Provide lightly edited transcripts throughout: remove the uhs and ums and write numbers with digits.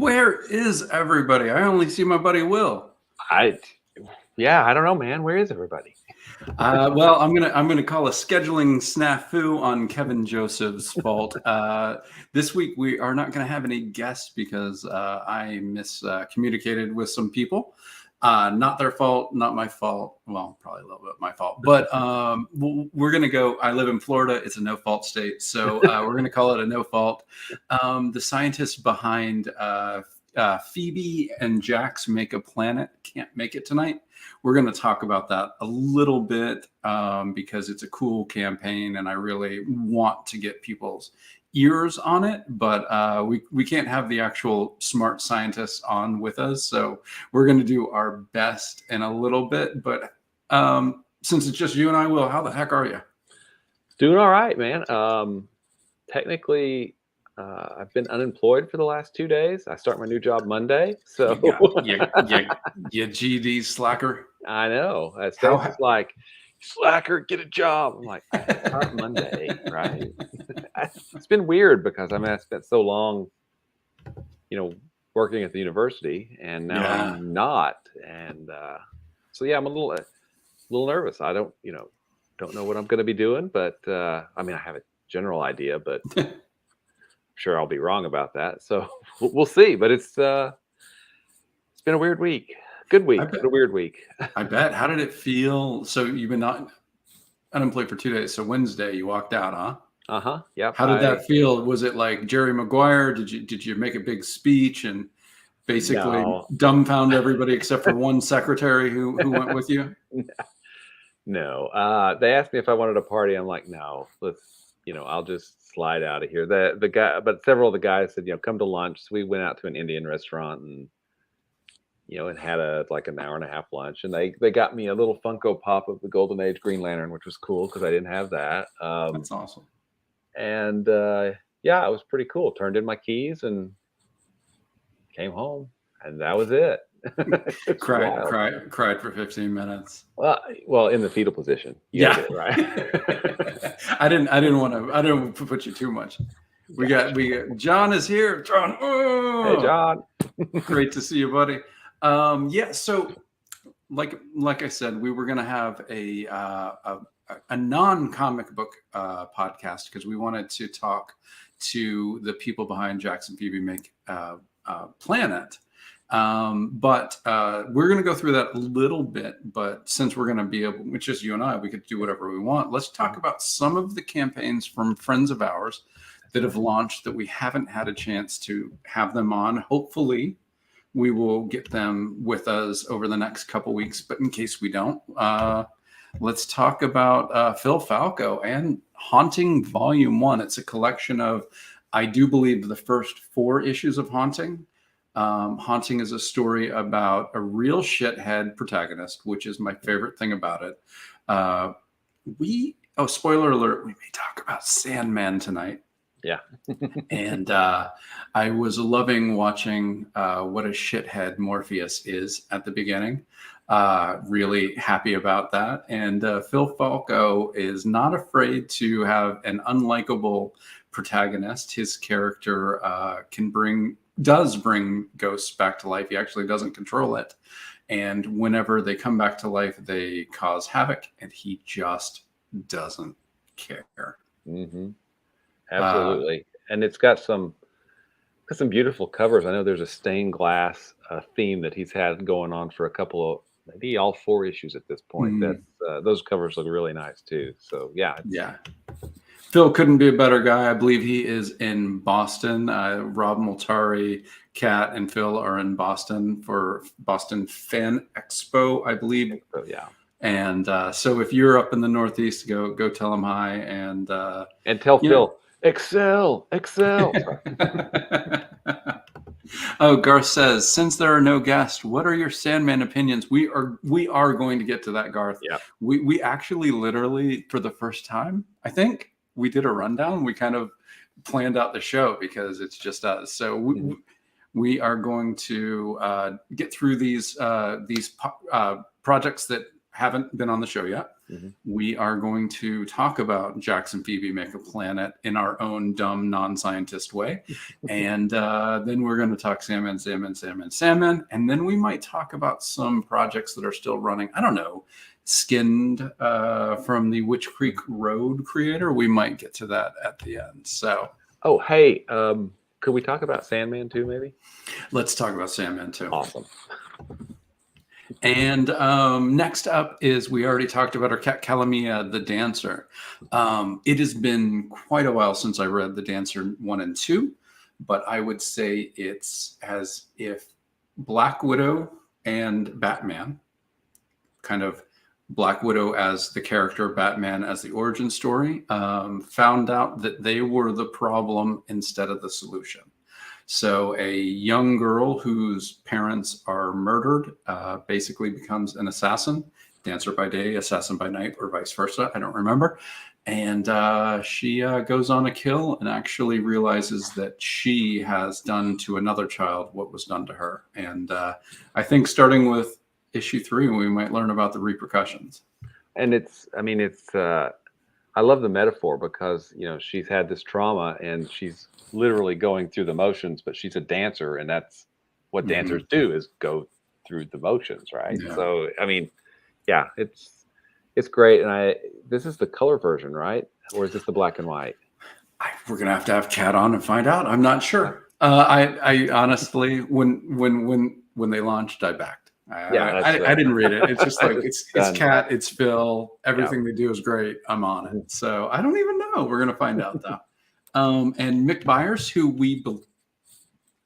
Where is everybody? I only see my buddy Will. I don't know, man. Where is everybody? Well, I'm gonna call a scheduling snafu on Kevin Joseph's fault. This week we are not gonna have any guests because I miscommunicated with some people. Not their fault, not my fault. Well, probably a little bit my fault. But we're gonna go. I live in Florida. It's a no-fault state, so we're gonna call it a no fault. The scientists behind Phoebe and Jax Make a Planet can't make it tonight. We're going to talk about that a little bit because it's a cool campaign and I really want to get people's ears on it, but we can't have the actual smart scientists on with us. So we're going to do our best in a little bit. But since it's just you and I, Will, how the heck are you? Doing all right, man. Technically, I've been unemployed for the last 2 days. I start my new job Monday. So you GD slacker. I know. It's like, slacker, get a job. I'm like, I start Monday, right? It's been weird because I spent so long, working at the university, and now I'm not. And so I'm a little nervous. I don't know what I'm going to be doing, but I have a general idea, but I'm sure I'll be wrong about that. So we'll see. But it's been a weird week. Good week, but a weird week. I bet. How did it feel? So you've been not unemployed for 2 days. So Wednesday you walked out, huh? Uh-huh. Yeah. How did that feel? Was it like Jerry Maguire? Did you make a big speech and basically dumbfound everybody except for one secretary who went with you? No. They asked me if I wanted a party. I'm like, no, I'll just slide out of here. But several of the guys said, come to lunch. So we went out to an Indian restaurant and and had an hour and a half lunch, and they got me a little Funko Pop of the Golden Age Green Lantern, which was cool because I didn't have that. That's awesome. And it was pretty cool. Turned in my keys and came home, and that was it. cried for 15 minutes. Well, in the fetal position. You get it, right? I didn't want to put you too much. We got John is here. John. Oh! Hey, John. Great to see you, buddy. So like I said, we were going to have a non-comic book podcast because we wanted to talk to the people behind Jax and Phoebe Make Planet. But we're going to go through that a little bit. But since we're going to be able, it's just you and I, we could do whatever we want. Let's talk about some of the campaigns from friends of ours that have launched that we haven't had a chance to have them on. Hopefully we will get them with us over the next couple weeks, but in case we don't, let's talk about Phil Falco and Haunting Volume 1. It's a collection of, I do believe, the first 4 issues of Haunting. Haunting is a story about a real shithead protagonist, which is my favorite thing about it. Spoiler alert, we may talk about Sandman tonight. Yeah. And I was loving watching what a shithead Morpheus is at the beginning. Really happy about that. And Phil Falco is not afraid to have an unlikable protagonist. His character does bring ghosts back to life. He actually doesn't control it. And whenever they come back to life, they cause havoc, and he just doesn't care. Mm-hmm. Absolutely. And it's got some beautiful covers. I know there's a stained glass theme that he's had going on for a couple of, maybe all 4 issues at this point. Those covers look really nice too. So yeah. Phil couldn't be a better guy. I believe he is in Boston. Rob Multari, Kat, and Phil are in Boston for Boston Fan Expo, I believe. Yeah. And so if you're up in the Northeast, go tell him hi and tell Phil. Excel. Oh, Garth says, since there are no guests, what are your Sandman opinions? We are going to get to that, Garth. Yeah. We actually literally, for the first time, I think, we did a rundown. We kind of planned out the show because it's just us. So we are going to get through these projects that haven't been on the show yet. we are going to talk about Jax and Phoebe Make a Planet in our own dumb non-scientist way. And then we're going to talk salmon, and then we might talk about some projects that are still running. I don't know, Skinned from the Witch Creek Road creator. We might get to that at the end. So, oh, hey, could we talk about Sandman too, maybe? Let's talk about Sandman too. Awesome. And next up is, we already talked about our cat Calamia, the Dancer. It has been quite a while since I read The Dancer 1 and 2, but I would say it's as if Black Widow and Batman, kind of Black Widow as the character, Batman as the origin story, found out that they were the problem instead of the solution. So a young girl whose parents are murdered basically becomes an assassin, dancer by day, assassin by night, or vice versa. I don't remember. And she goes on a kill and actually realizes that she has done to another child what was done to her. And I think starting with issue 3, we might learn about the repercussions. And I love the metaphor because, she's had this trauma and she's literally going through the motions, but she's a dancer, and that's what dancers do, is go through the motions, right? Yeah. So, yeah, it's great. And this is the color version, right? Or is this the black and white? We're gonna have to have Kat on and find out. I'm not sure. I honestly, when they launched, I backed. I didn't read it. It's just like it's Kat, it's Phil. Everything they do is great. I'm on it. So I don't even know. We're gonna find out though. And Mick Byers, who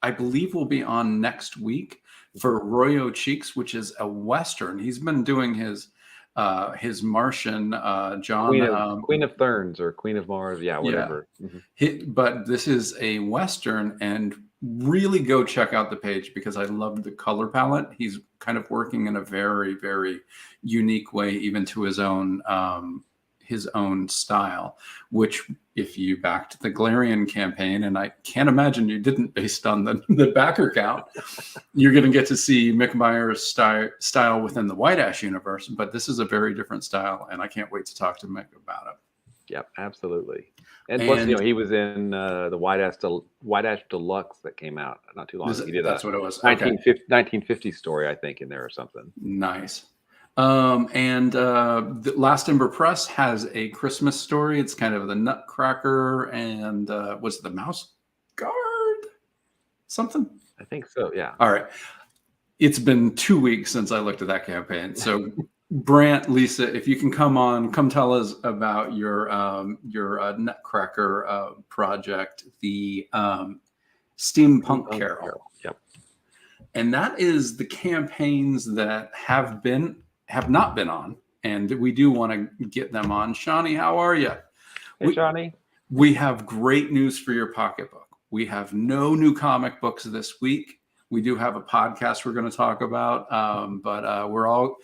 I believe will be on next week for Royo Cheeks, which is a Western. He's been doing his Martian John Queen of Thorns or Queen of Mars, whatever. Yeah. But this is a Western, and really go check out the page because I love the color palette. He's kind of working in a very, very unique way, even to his own style, which, if you backed the Galarian campaign, and I can't imagine you didn't based on the backer count, you're going to get to see Mick Myers' style within the White Ash universe. But this is a very different style, and I can't wait to talk to Mick about it. Yep, absolutely. And plus, he was in the White Ash Deluxe that came out not too long ago. He did that's what it was. 1950 story, I think, in there or something. Nice. And the Last Ember Press has a Christmas story. It's kind of the Nutcracker and was it the Mouse Guard? Something? I think so, yeah. All right. It's been 2 weeks since I looked at that campaign. So Brant, Lisa, if you can come tell us about your Nutcracker project, the Steampunk Carol. Yep. And that is the campaigns that have not been on, and we do want to get them on. Shawnee, how are you? Hey, Shawnee. We have great news for your pocketbook. We have no new comic books this week. We do have a podcast we're going to talk about, but we're all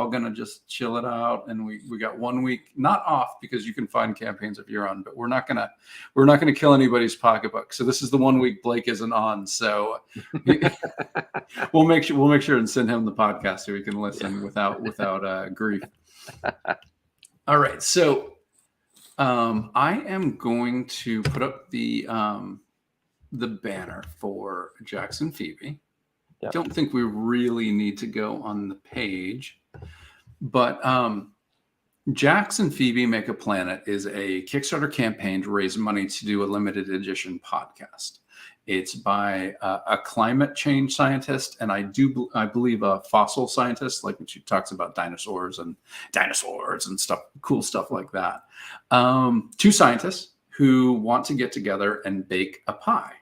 going to just chill it out, and we got 1 week not off because you can find campaigns if you're on, but we're not gonna kill anybody's pocketbook. So this is the 1 week Blake isn't on, so we'll make sure and send him the podcast so he can listen without grief. All right, so I am going to put up the banner for Jax and Phoebe. Yep. Don't think we really need to go on the page, but Jax and Phoebe Make a Planet is a Kickstarter campaign to raise money to do a limited edition podcast. It's by a climate change scientist, and I believe a fossil scientist, like when she talks about dinosaurs and stuff, cool stuff like that. 2 scientists who want to get together and bake a pie.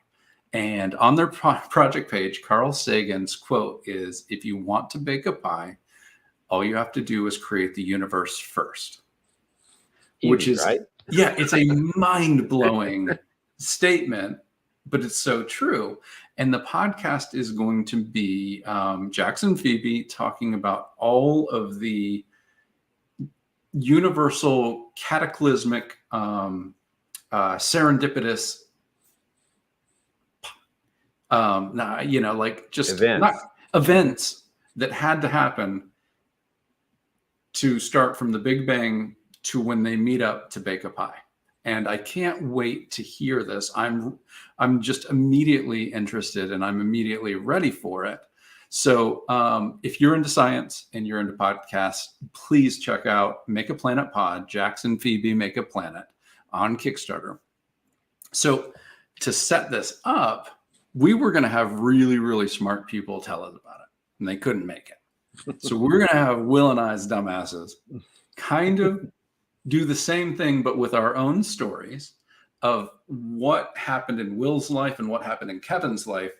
And on their project page, Carl Sagan's quote is, "If you want to bake a pie, all you have to do is create the universe first." Which is, right? Yeah, it's a mind-blowing statement, but it's so true. And the podcast is going to be Jax and Phoebe talking about all of the universal cataclysmic serendipitous like just events that had to happen to start from the Big Bang to when they meet up to bake a pie. And I can't wait to hear this. I'm just immediately interested, and I'm immediately ready for it. So if you're into science and you're into podcasts, please check out Make a Planet Pod, Jax and Phoebe Make a Planet on Kickstarter. So to set this up, we were going to have really, really smart people tell us about it, and they couldn't make it. So we're going to have Will and I's dumbasses kind of do the same thing, but with our own stories of what happened in Will's life and what happened in Kevin's life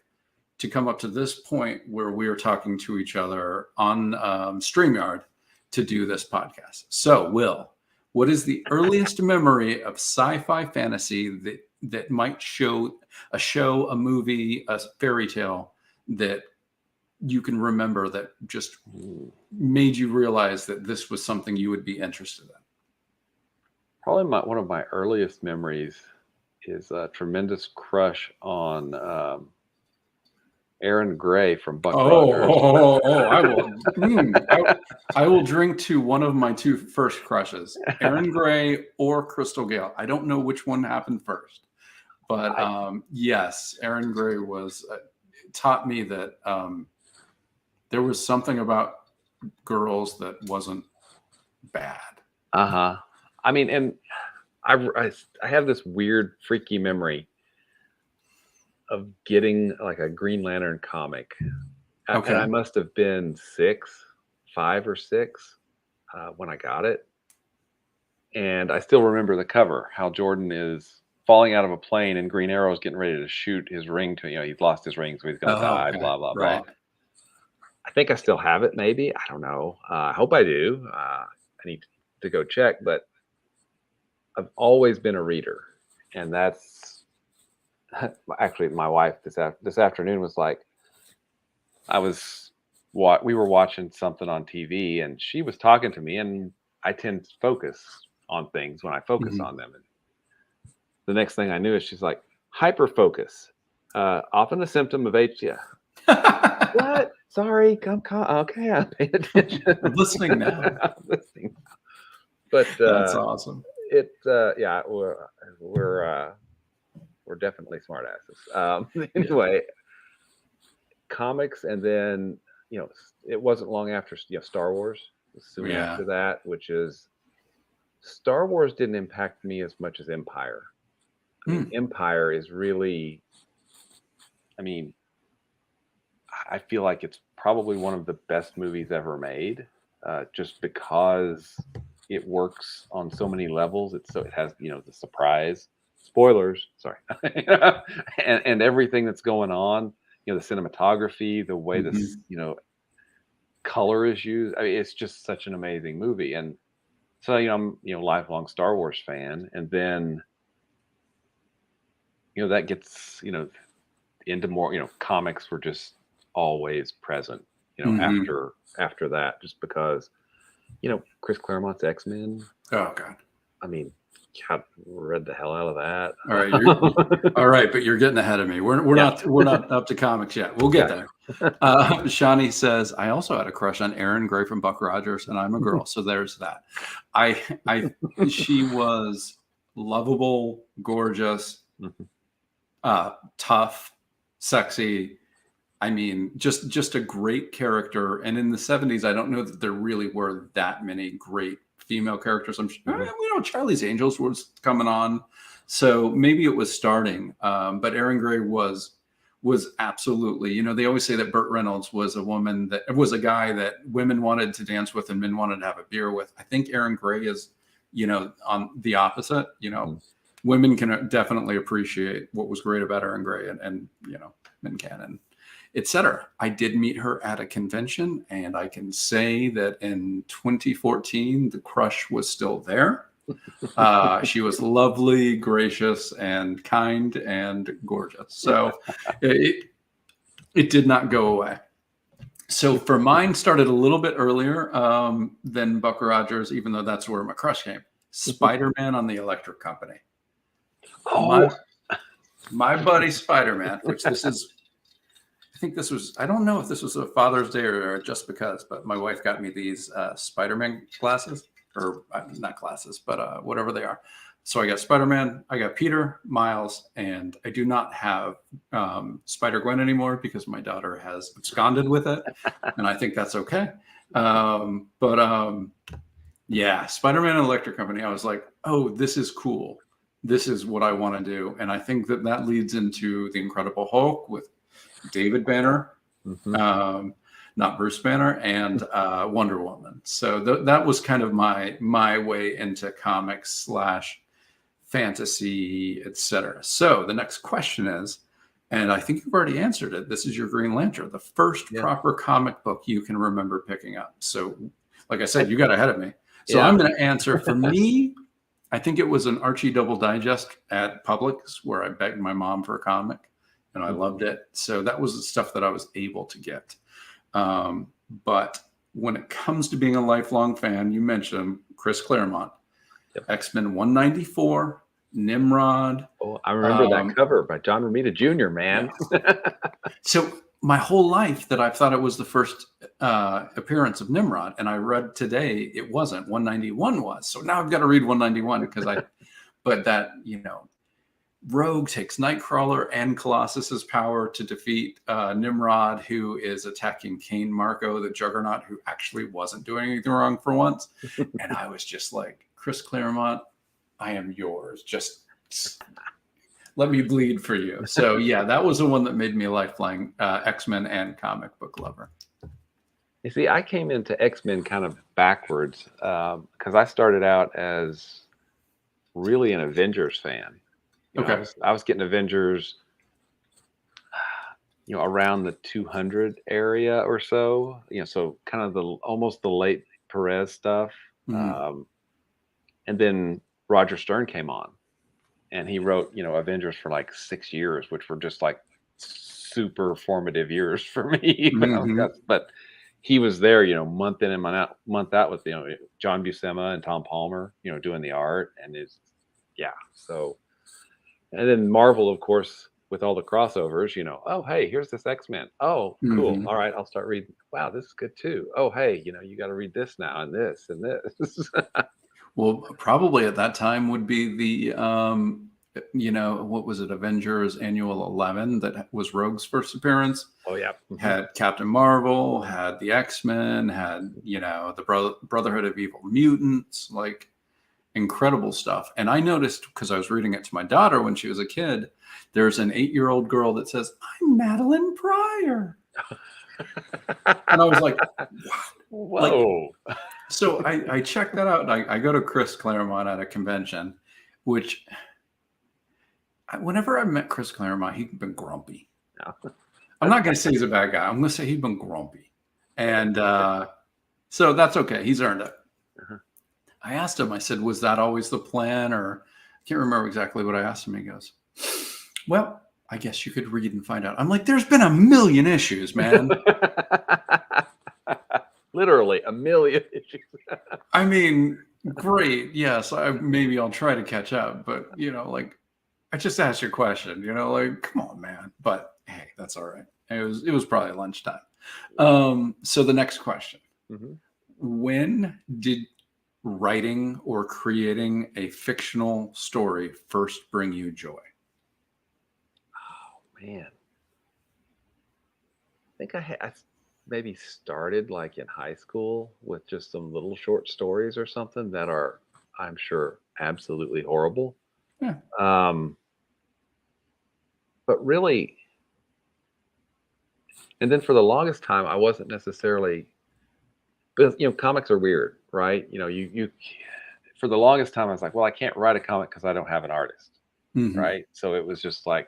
to come up to this point where we are talking to each other on StreamYard to do this podcast. So, Will, what is the earliest memory of sci-fi fantasy that might show, a movie, a fairy tale that you can remember that just made you realize that this was something you would be interested in? Probably one of my earliest memories is a tremendous crush on Aaron Gray from Buck Rogers. I will drink to one of my two first crushes, Aaron Gray or Crystal Gale. I don't know which one happened first, but yes, Aaron Gray taught me that there was something about girls that wasn't bad. I mean, and I have this weird, freaky memory of getting like a Green Lantern comic. Okay. And I must have been 5 or 6 when I got it. And I still remember the cover, how Jordan is falling out of a plane and Green Arrow is getting ready to shoot his ring to, he's lost his ring, so he's going to die, blah, blah, blah. I think I still have it, maybe. I don't know. I hope I do. I need to go check, but I've always been a reader. And that's actually my wife this afternoon was like, we were watching something on TV and she was talking to me, and I tend to focus on things when I focus on them. And the next thing I knew is she's like, hyper focus, often a symptom of HDS. What? Sorry, okay, I'm paying attention. I'm listening now. But that's awesome. Yeah, we're definitely smart asses. Anyway, comics, and then it wasn't long after Star Wars. Soon after that, which is Star Wars didn't impact me as much as Empire. I mean, Empire is really, I feel like it's probably one of the best movies ever made, just because it works on so many levels. It has the surprise, spoilers, sorry, and everything that's going on. The cinematography, the way this color is used. I mean, it's just such an amazing movie. And so I'm lifelong Star Wars fan, and then that gets into more comics were just always present after that, just because Chris Claremont's X-Men. Oh God, I mean, God, read the hell out of that. All right, all right, but you're getting ahead of me. We're not up to comics yet. We'll get there. Shawnee says, I also had a crush on Aaron Gray from Buck Rogers, and I'm a girl, so there's that. She was lovable, gorgeous, tough, sexy. I mean, just a great character. And in the 70s, I don't know that there really were that many great female characters. I'm sure, Charlie's Angels was coming on, so maybe it was starting. But Aaron Gray was absolutely, they always say that Burt Reynolds was a guy that women wanted to dance with and men wanted to have a beer with. I think Aaron Gray is, on the opposite. Women can definitely appreciate what was great about Aaron Gray, and men can, and etc. I did meet her at a convention, and I can say that in 2014, the crush was still there. She was lovely, gracious, and kind, and gorgeous. So it did not go away. So for mine, started a little bit earlier than Buck Rogers, even though that's where my crush came. Spider-Man on the Electric Company. Oh, my buddy Spider-Man, which this is I think this was, I don't know if this was a Father's Day or just because, but my wife got me these Spider-Man glasses, or not glasses, but whatever they are. So I got Spider-Man, I got Peter, Miles, and I do not have Spider-Gwen anymore because my daughter has absconded with it, and I think that's okay. Yeah, Spider-Man and Electric Company, I was like, oh, this is cool. This is what I want to do. And I think that that leads into the Incredible Hulk with David Banner, not Bruce Banner, and Wonder Woman. So that was kind of my way into comics / fantasy, etc. So the next question is, and I think you've already answered it. This is your Green Lantern, the first proper comic book you can remember picking up. So, like I said, you got ahead of me. So I'm going to answer. For me, I think it was an Archie Double Digest at Publix where I begged my mom for a comic, and I loved it. So that was the stuff that I was able to get. But when it comes to being a lifelong fan, you mentioned him, Chris Claremont, X-Men 194, Nimrod. Oh, I remember that cover by John Romita Jr., man. So my whole life that I thought it was the first appearance of Nimrod, and I read today it wasn't. 191 was. So now I've got to read 191 because but that, Rogue takes Nightcrawler and Colossus's power to defeat Nimrod, who is attacking Cain Marco, the Juggernaut, who actually wasn't doing anything wrong for once. And I was just like, Chris Claremont, I am yours. Just let me bleed for you. So yeah, that was the one that made me a lifelong X-Men and comic book lover. You see, I came into X-Men kind of backwards because I started out as really an Avengers fan. I was getting Avengers, around the 200 area or so. So kind of almost the late Perez stuff. And then Roger Stern came on, and he wrote, Avengers for like 6 years, which were just like super formative years for me. But he was there, month in and month out with, John Buscema and Tom Palmer, doing the art, and so. And then Marvel, of course, with all the crossovers, oh, hey, here's this X-Men. Oh, cool. All right, I'll start reading. Wow, this is good too. Oh, hey, you got to read this now and this and this. Well, probably at that time would be the, what was it? Avengers Annual 11 that was Rogue's first appearance. Oh, yeah. Had Captain Marvel, had the X-Men, had, the Brotherhood of Evil Mutants, like incredible stuff. And I noticed, because I was reading it to my daughter when she was a kid, there's an 8-year-old girl that says, I'm Madeline Pryor. And I was like, what? Whoa. So I checked that out. I go to Chris Claremont at a convention, which whenever I met Chris Claremont, he'd been grumpy. I'm not going to say he's a bad guy. I'm going to say he'd been grumpy. And so that's okay. He's earned it. I asked him, I said, was that always the plan? Or I can't remember exactly what I asked him. He goes, well, I guess you could read and find out. I'm like, there's been a million issues, man. Literally a million issues. I mean, great. Yes, maybe I'll try to catch up. But, I just asked you a question, come on, man. But hey, that's all right. It was probably lunchtime. So the next question. When did writing or creating a fictional story first bring you joy? Oh, man. I think I maybe started like in high school with just some little short stories or something that are, I'm sure, absolutely horrible. Yeah. But really, and then for the longest time, I wasn't necessarily, because comics are weird, right? You for the longest time, I was like, well, I can't write a comic because I don't have an artist, right? So it was just like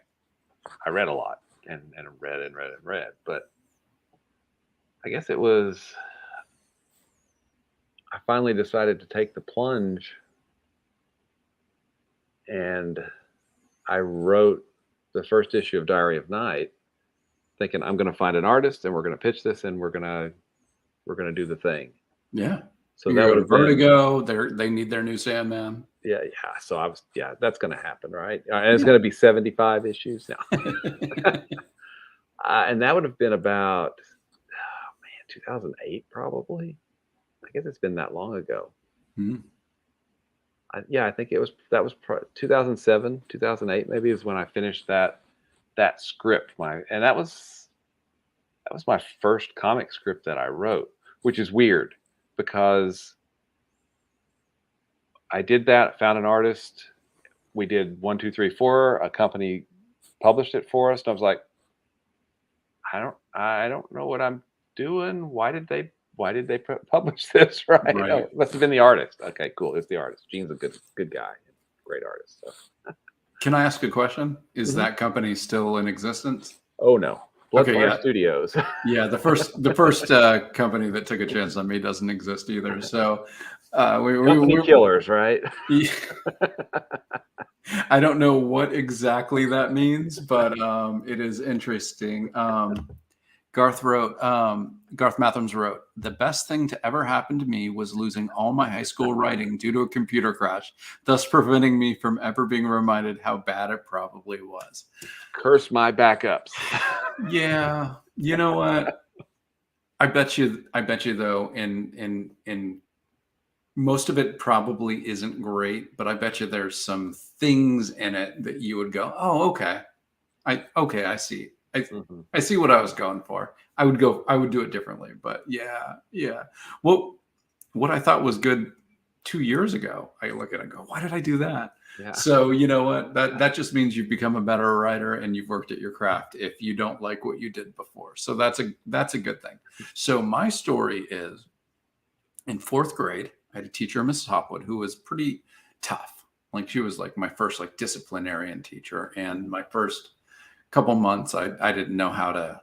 I read a lot and read and read and read, but I guess it was, I finally decided to take the plunge, and I wrote the first issue of Diary of Night thinking I'm going to find an artist and we're going to pitch this and we're going to do the thing. Yeah. So that would have Vertigo. They need their new Sandman. Yeah. So that's going to happen, right? And it's going to be 75 issues now. And that would have been about, oh man, 2008 probably. I guess it's been that long ago. Mhm. I think that was 2007, 2008 maybe is when I finished that script. And that was my first comic script that I wrote, which is weird because I did that, found an artist. We did 1, 2, 3, 4. A company published it for us, and I was like, I don't know what I'm doing. Why did they publish this? Right? Right. Oh, it must have been the artist. Okay, cool. It's the artist. Gene's a good guy, great artist. So. Can I ask a question? Is Mm-hmm. that company still in existence? Oh no, Bloodfire Okay, Studios. Yeah, the first company that took a chance on me doesn't exist either. So Company killers, right? Yeah. I don't know what exactly that means, but it is interesting. Garth Mathrams wrote, "The best thing to ever happen to me was losing all my high school writing due to a computer crash, thus preventing me from ever being reminded how bad it probably was." Curse my backups. Yeah, you know what? I bet you though, in most of it probably isn't great, but I bet you there's some things in it that you would go, "Oh, okay. I see. I see what I was going for." I would do it differently, but yeah. What I thought was good 2 years ago, I look at it and go, "Why did I do that?" Yeah. So you know what? That just means you've become a better writer and you've worked at your craft if you don't like what you did before. So that's a good thing. So my story is, in 4th grade, I had a teacher, Mrs. Hopwood, who was pretty tough. Like she was like my first like disciplinarian teacher. And my first couple months, I didn't know how to,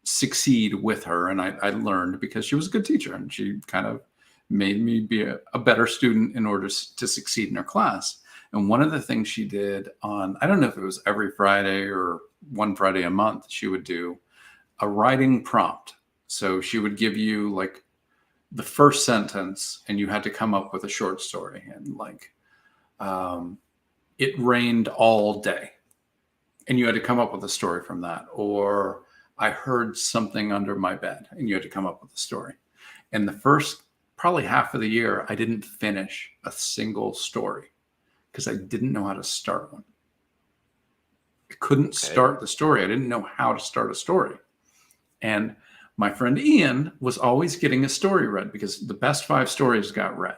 succeed with her. And I learned because she was a good teacher and she kind of made me be a better student in order to succeed in her class. And one of the things she did on, I don't know if it was every Friday or one Friday a month, she would do a writing prompt. So she would give you like the first sentence and you had to come up with a short story. And like, it rained all day and you had to come up with a story from that. Or I heard something under my bed and you had to come up with a story. And the first probably half of the year, I didn't finish a single story because I didn't know how to start one. I couldn't start the story. I didn't know how to start a story. And my friend Ian was always getting a story read because the best 5 stories got read.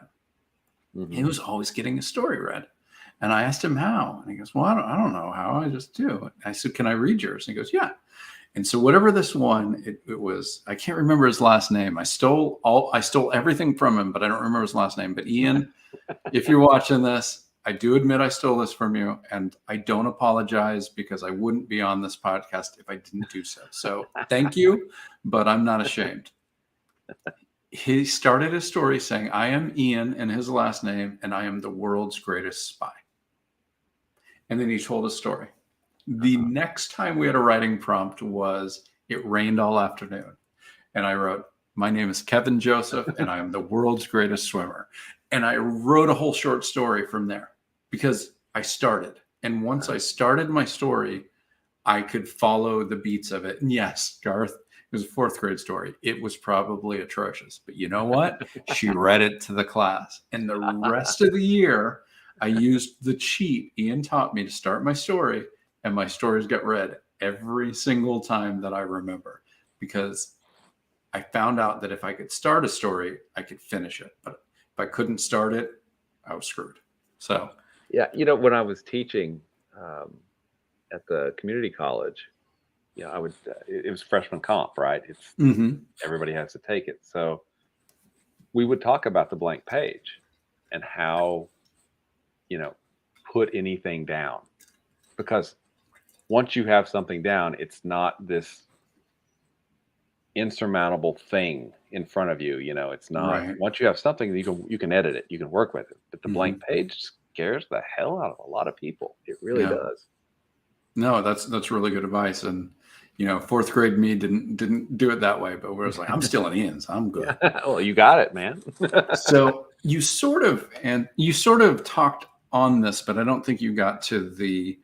Mm-hmm. He was always getting a story read. And I asked him how. And he goes, "Well, I don't know how. I just do." I said, "Can I read yours?" And he goes, "Yeah." And so whatever this one, it was, I can't remember his last name. I stole everything from him, but I don't remember his last name. But Ian, if you're watching this, I do admit I stole this from you, and I don't apologize because I wouldn't be on this podcast if I didn't do so. So thank you, but I'm not ashamed. He started his story saying, "I am Ian," and his last name, "and I am the world's greatest spy." And then he told a story. The next time we had a writing prompt was, "It rained all afternoon." And I wrote, "My name is Kevin Joseph, and I am the world's greatest swimmer." And I wrote a whole short story from there because I started. And once I started my story, I could follow the beats of it. And yes, Garth, it was a 4th grade story. It was probably atrocious. But you know what? She read it to the class. And the rest of the year, I used the cheat Ian taught me to start my story. And my stories got read every single time that I remember because I found out that if I could start a story, I could finish it. But if I couldn't start it, I was screwed. So, yeah, when I was teaching at the community college, I would. It was freshman comp, right? It's everybody has to take it. So we would talk about the blank page and how, put anything down, because once you have something down, it's not this insurmountable thing in front of you. It's not. Right. Once you have something, you can edit it, you can work with it. But the blank page scares the hell out of a lot of people. It really does. No, that's really good advice. And 4th grade me didn't do it that way, but we was like, I'm still in Ian's. I'm good. Well, you got it, man. So you sort of talked on this, but I don't think you got to the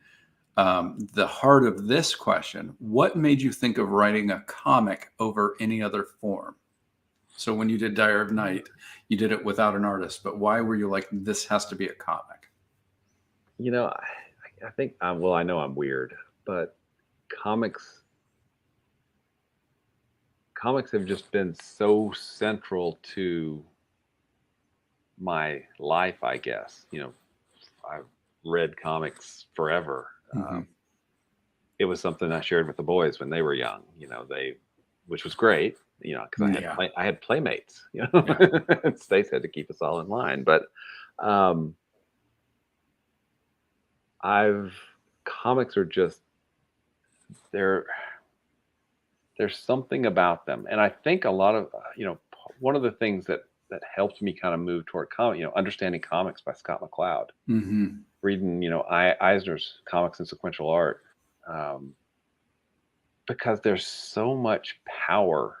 the heart of this question, what made you think of writing a comic over any other form? So when you did Diary of Night, you did it without an artist, but why were you like, this has to be a comic? You know, I think, well, I know I'm weird, but comics have just been so central to my life, I guess. I've read comics forever. Mm-hmm. It was something I shared with the boys when they were young, which was great, because I had playmates, and Stace had to keep us all in line. But comics are just, there's something about them. And I think a lot of, one of the things that helped me kind of move toward understanding comics by Scott McCloud, Mm-hmm. reading, Eisner's Comics and Sequential Art, because there's so much power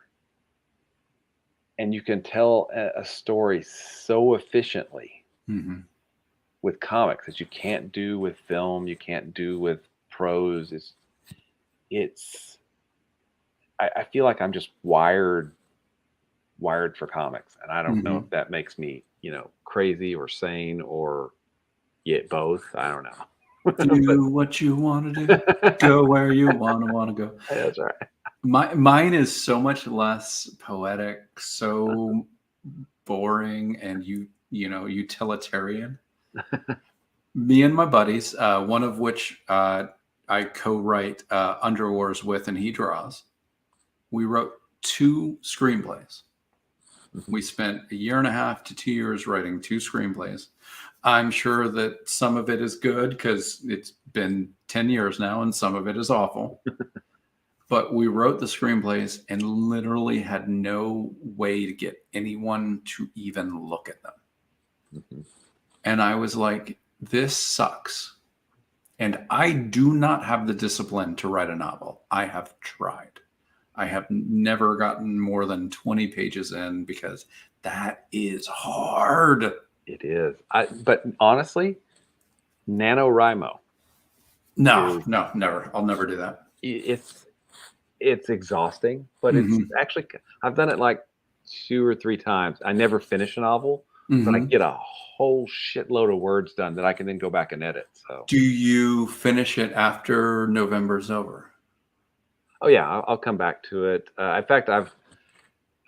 and you can tell a story so efficiently Mm-hmm. with comics that you can't do with film, you can't do with prose. I feel like I'm just wired for comics, and I don't know if that makes me, crazy or sane or yet both. I don't know. Do what you want to do. Go where you want to go. That's right. Mine is so much less poetic, so boring, and utilitarian. Me and my buddies, one of which I co-write Underwars with, and he draws. We wrote 2 screenplays. We spent 1.5 to 2 years writing 2 screenplays. I'm sure that some of it is good because it's been 10 years now, and some of it is awful. But we wrote the screenplays and literally had no way to get anyone to even look at them. Mm-hmm. And I was like, this sucks. And I do not have the discipline to write a novel. I have tried. I have never gotten more than 20 pages in because that is hard. It is. But honestly, NaNoWriMo. No, never. I'll never do that. It's exhausting, but it's actually, I've done it like 2 or 3 times. I never finish a novel, but I get a whole shitload of words done that I can then go back and edit. So, do you finish it after November's over? Oh yeah, I'll come back to it. In fact,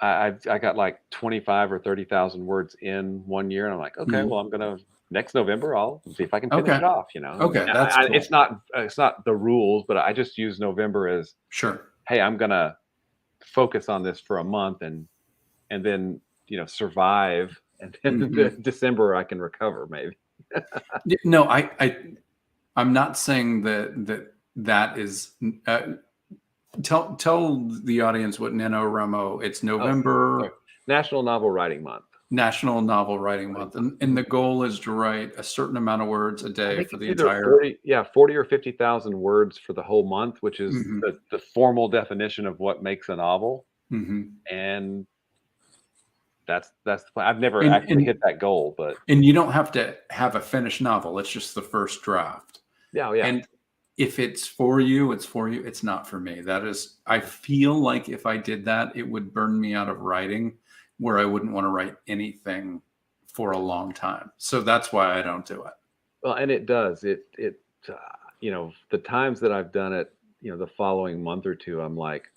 I got like 25 or 30,000 words in 1 year, and I'm like, okay, well, I'm gonna next November I'll see if I can finish it off. Okay, that's cool. It's not the rules, but I just use November as sure. Hey, I'm gonna focus on this for a month, and then survive, and then December I can recover maybe. No, I'm not saying that is. Tell the audience what NaNoWriMo. It's November. National Novel Writing Month. National Novel Writing Month, and the goal is to write a certain amount of words a day for the entire 40 or 50,000 words for the whole month, which is the formal definition of what makes a novel. And that's the plan. I've never actually hit that goal, but you don't have to have a finished novel. It's just the first draft. Yeah. And if it's for you, it's for you. It's not for me. I feel like if I did that, it would burn me out of writing, where I wouldn't want to write anything for a long time. So that's why I don't do it. Well, and it does. The times that I've done it, the following month or two, I'm like,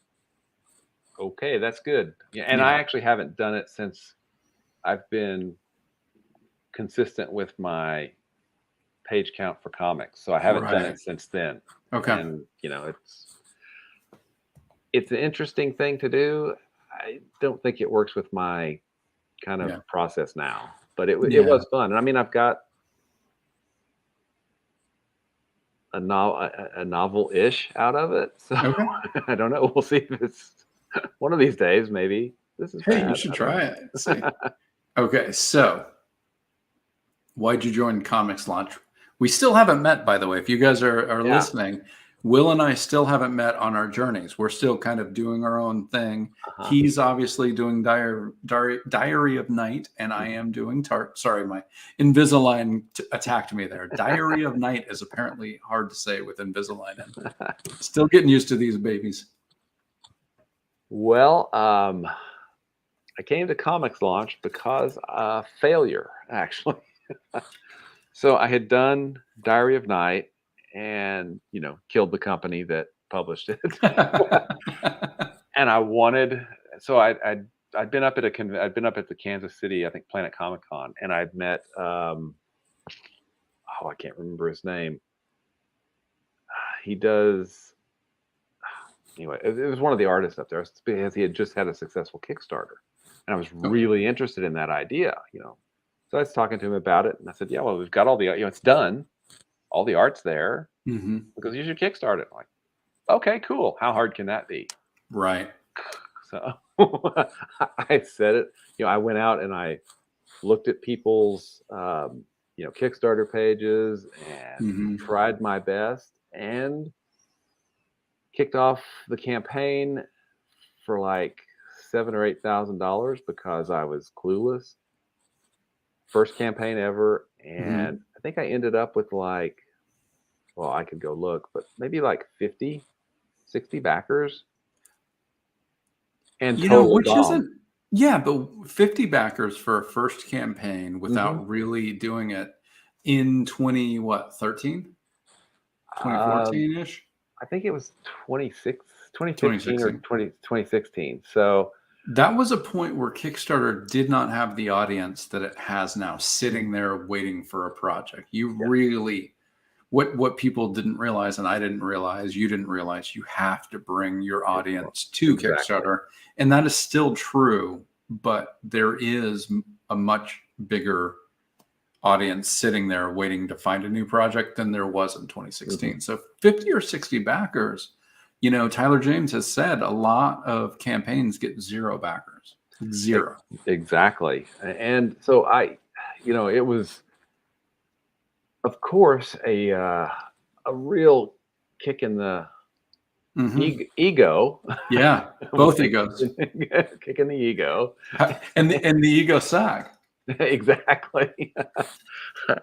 okay, that's good. And I actually haven't done it since I've been consistent with my page count for comics. So I haven't done it since then. Okay. And it's an interesting thing to do. I don't think it works with my kind of process now, but it was fun. And I mean, I've got a novel-ish out of it. So I don't know. We'll see if it's one of these days, maybe this is bad. You should try it. See. Okay. So why'd you join Comics Launch? We still haven't met, by the way. If you guys are listening, Will and I still haven't met on our journeys. We're still kind of doing our own thing. Uh-huh. He's obviously doing Diary of Night, and I am doing Sorry, my Invisalign attacked me there. Diary of Night is apparently hard to say with Invisalign in. Still getting used to these babies. Well, I came to Comics Launch because failure, actually. So I had done Diary of Night and, killed the company that published it. And I wanted, so I'd been up at I'd been up at the Kansas City, I think, Planet Comic Con, and I'd met, I can't remember his name. He does, anyway, it was one of the artists up there because he had just had a successful Kickstarter. And I was really interested in that idea, So I was talking to him about it, and I said, "Yeah, well, we've got all the, it's done, all the art's there, because you should Kickstart it." I'm like, okay, cool. How hard can that be? Right. So I said it. I went out and I looked at people's, Kickstarter pages and tried my best and kicked off the campaign for like $7,000 or $8,000 because I was clueless. First campaign ever, and I think I ended up with like, well, I could go look, but maybe like 50, 60 backers. And which isn't, but 50 backers for a first campaign without really doing it in 2014 ish. I think it was 2015 or 2016. So that was a point where Kickstarter did not have the audience that it has now, sitting there waiting for a project. You really, what people didn't realize, and I didn't realize, you didn't realize, you have to bring your audience to Kickstarter. And that is still true, but there is a much bigger audience sitting there waiting to find a new project than there was in 2016. So 50 or 60 backers. Tyler James has said a lot of campaigns get 0 backers. 0. Exactly. And so it was, of course, a real kick in the ego. Yeah, both egos. Kick in the ego. And the ego sag. Exactly.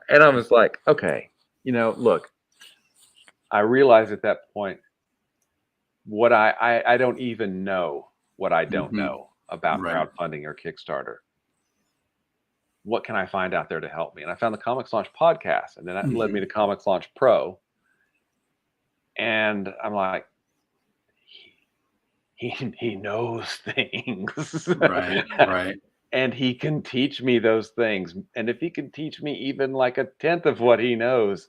And I was like, okay, look, I realized at that point, what I don't even know what I don't know about crowdfunding or Kickstarter. What can I find out there to help me? And I found the Comics Launch podcast, and then that led me to Comics Launch Pro. And I'm like, he knows things. Right. And he can teach me those things. And if he can teach me even like a tenth of what he knows,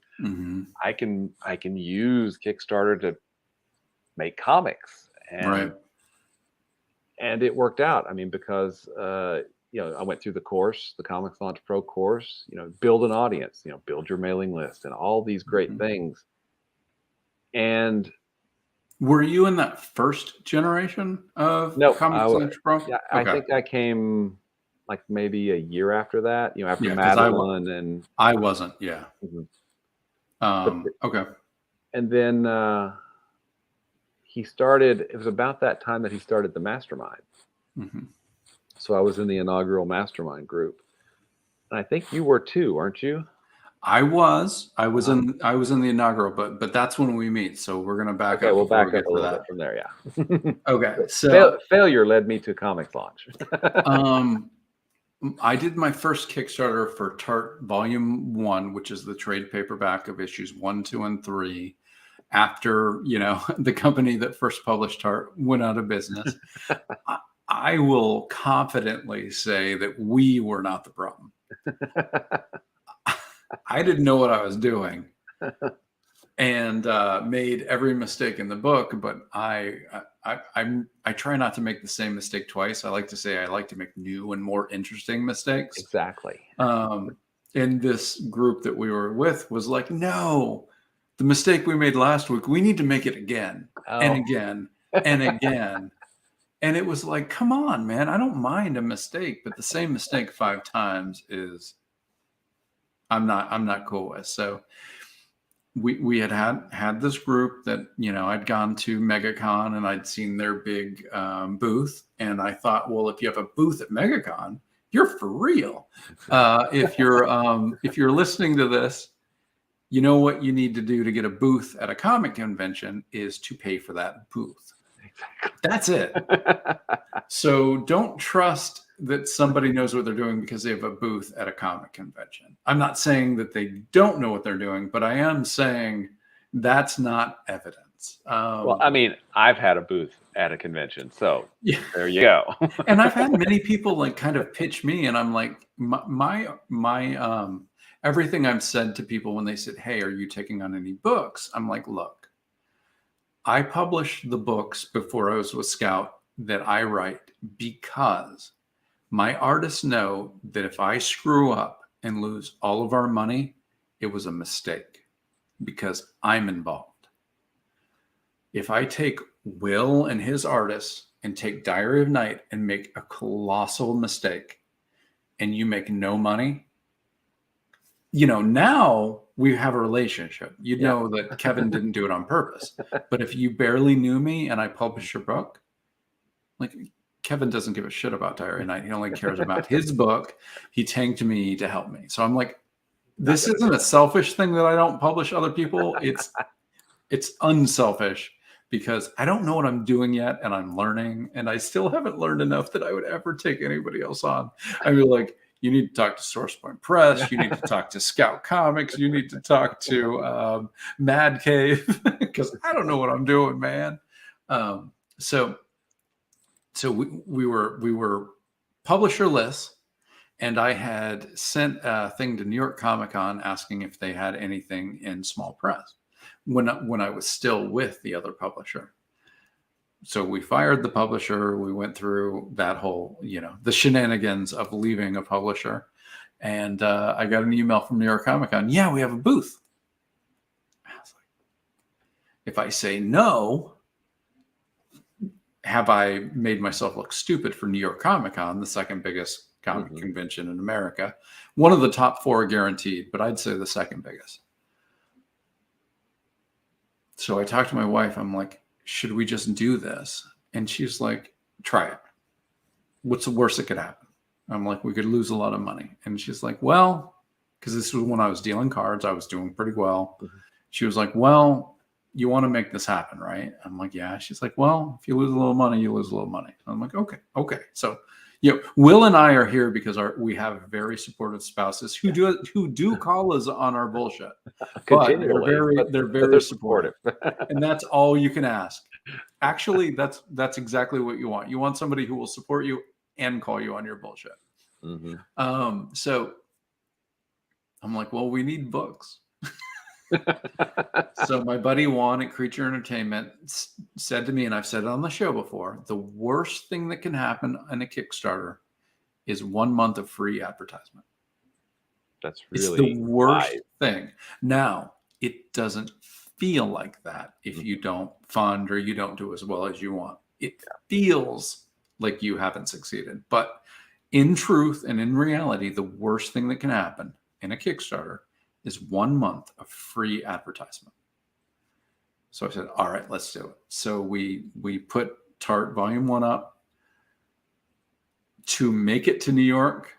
I can use Kickstarter to make comics. And it worked out. I mean, because I went through the course, the Comics Launch Pro course, build an audience, build your mailing list, and all these great things. And were you in that first generation of Comics Launch Pro? Yeah, I think I came like maybe a year after that, after Madeline, and I wasn't. Yeah. Okay. And then he started. It was about that time that he started the mastermind. So I was in the inaugural mastermind group, and I think you were too, aren't you? I was in the inaugural, but that's when we meet. So we're gonna back up. We'll back up a little bit from there. Yeah. Okay. So failure led me to Comics Launch. I did my first Kickstarter for Tart Volume 1, which is the trade paperback of issues 1, 2, and 3. After the company that first published Tart went out of business, I will confidently say that we were not the problem. I didn't know what I was doing, and made every mistake in the book. But I try not to make the same mistake twice. I like to say I like to make new and more interesting mistakes. Exactly. And this group that we were with was like, no, the mistake we made last week, we need to make it again and again and again. And it was like, come on, man, I don't mind a mistake, but the same mistake 5 times is I'm not cool with. So we had this group that, you know, I'd gone to MegaCon and I'd seen their big booth, and I thought, well, if you have a booth at MegaCon, you're for real. If you're listening to this, you know what you need to do to get a booth at a comic convention is to pay for that booth. That's it. So don't trust that somebody knows what they're doing because they have a booth at a comic convention. I'm not saying that they don't know what they're doing, but I am saying that's not evidence. Well, I mean, I've had a booth at a convention, so yeah. There you go. And I've had many people like kind of pitch me, and I'm like, my everything I've said to people when they said, "Hey, are you taking on any books?" I'm like, look, I published the books before I was with Scout that I write because my artists know that if I screw up and lose all of our money, it was a mistake because I'm involved. If I take Will and his artists and take Diary of Night and make a colossal mistake and you make no money, you know, now we have a relationship. You know that Kevin didn't do it on purpose. But if you barely knew me and I published your book, like, Kevin doesn't give a shit about Diary of Night. He only cares about his book. He tanked me to help me. So I'm like, this isn't a selfish thing that I don't publish other people. It's unselfish because I don't know what I'm doing yet, and I'm learning, and I still haven't learned enough that I would ever take anybody else on. I mean, like, you need to talk to Source Point Press. You need to talk to Scout Comics. You need to talk to Mad Cave because I don't know what I'm doing, man. So we were publisher-less, and I had sent a thing to New York Comic Con asking if they had anything in small press when I was still with the other publisher. So we fired the publisher. We went through that whole, you know, the shenanigans of leaving a publisher. And I got an email from New York Comic Con. Yeah, we have a booth. I was like, if I say no, have I made myself look stupid for New York Comic Con, the second biggest comic convention in America? One of the top 4 guaranteed, but I'd say the second biggest. So I talked to my wife. I'm like, should we just do this? And she's like, try it. What's the worst that could happen? I'm like, we could lose a lot of money. And she's like, well, because this was when I was dealing cards, I was doing pretty well. She was like, well, you want to make this happen, right? I'm like, yeah. She's like, well, if you lose a little money, you lose a little money. I'm like, okay. So, you know, Will and I are here because we have very supportive spouses who do call us on our bullshit. But they're very supportive. And that's all you can ask. Actually, that's exactly what you want. You want somebody who will support you and call you on your bullshit. So I'm like, well, we need books. So my buddy Juan at Creature Entertainment said to me, and I've said it on the show before, the worst thing that can happen in a Kickstarter is 1 month of free advertisement. That's really it's the worst thing. Now, it doesn't feel like that if you don't fund or you don't do as well as you want. It feels like you haven't succeeded. But in truth and in reality, the worst thing that can happen in a Kickstarter is 1 month of free advertisement. So I said, all right, let's do it. So we put Tart Volume 1 up. To make it to New York,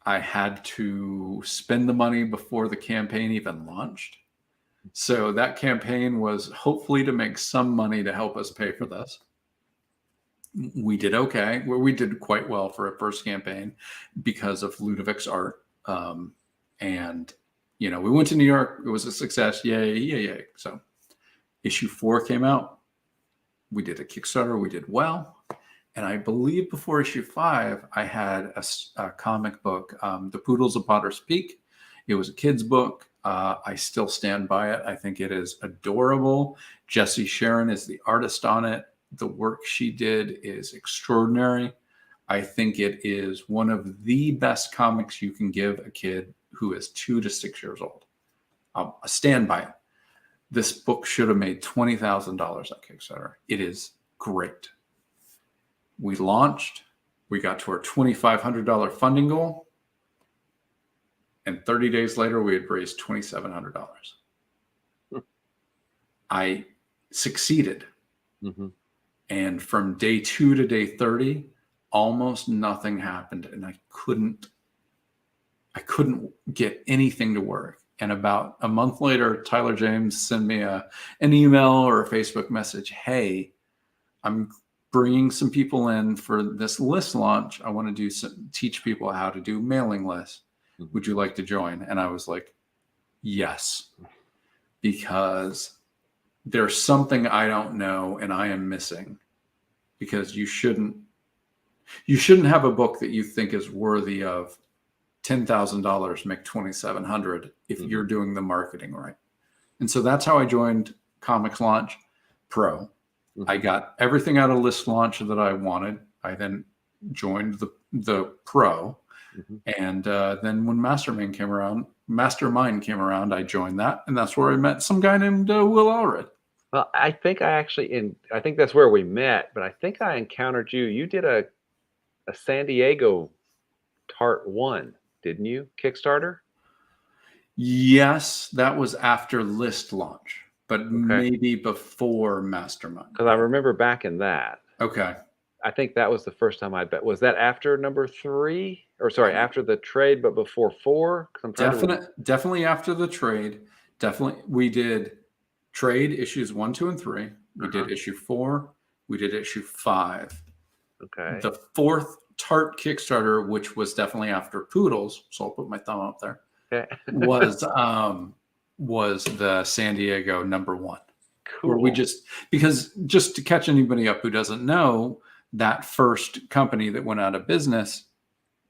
I had to spend the money before the campaign even launched. So that campaign was hopefully to make some money to help us pay for this. We did okay. We did quite well for a first campaign because of Ludovic's art. And, you know, we went to New York. It was a success. Yay. So issue 4 came out. We did a Kickstarter. We did well. And I believe before issue 5, I had a comic book, The Poodles of Potter's Peak. It was a kid's book. I still stand by it. I think it is adorable. Jessie Sharon is the artist on it. The work she did is extraordinary. I think it is one of the best comics you can give a kid who is 2 to 6 years old. I stand by it. This book should have made $20,000 on Kickstarter. It is great. We launched. We got to our $2,500 funding goal. And 30 days later, we had raised $2,700. I succeeded. Mm-hmm. And from day 2 to day 30, almost nothing happened. And I couldn't get anything to work. And about a month later, Tyler James sent me an email or a Facebook message. Hey, I'm bringing some people in for this list launch. I want to teach people how to do mailing lists. Mm-hmm. Would you like to join? And I was like, yes, because there's something I don't know and I am missing. Because you shouldn't have a book that you think is worthy of $10,000, make $2,700 if Mm-hmm. you're doing the marketing right. And so that's how I joined Comics Launch Pro. Mm-hmm. I got everything out of List Launch that I wanted. I then joined the Pro. Mm-hmm. And then when Mastermind came around, I joined that. And that's where I met some guy named Will Allred. Well, I think that's where we met, but I think I encountered you. You did a San Diego Tart 1, didn't you? Kickstarter? Yes, that was after List Launch, but maybe before Mastermind. Because I remember back in that. Okay. I think that was the first time I bet. Was that after number 3? Or sorry, after the trade, but before 4? Definitely after the trade. Definitely. We did trade issues 1, 2, and 3. We did issue 4. We did issue 5. Okay. The 4th Tart Kickstarter, which was definitely after Poodles, so I'll put my thumb up there, was the San Diego number 1. Cool. Where we just to catch anybody up who doesn't know, that first company that went out of business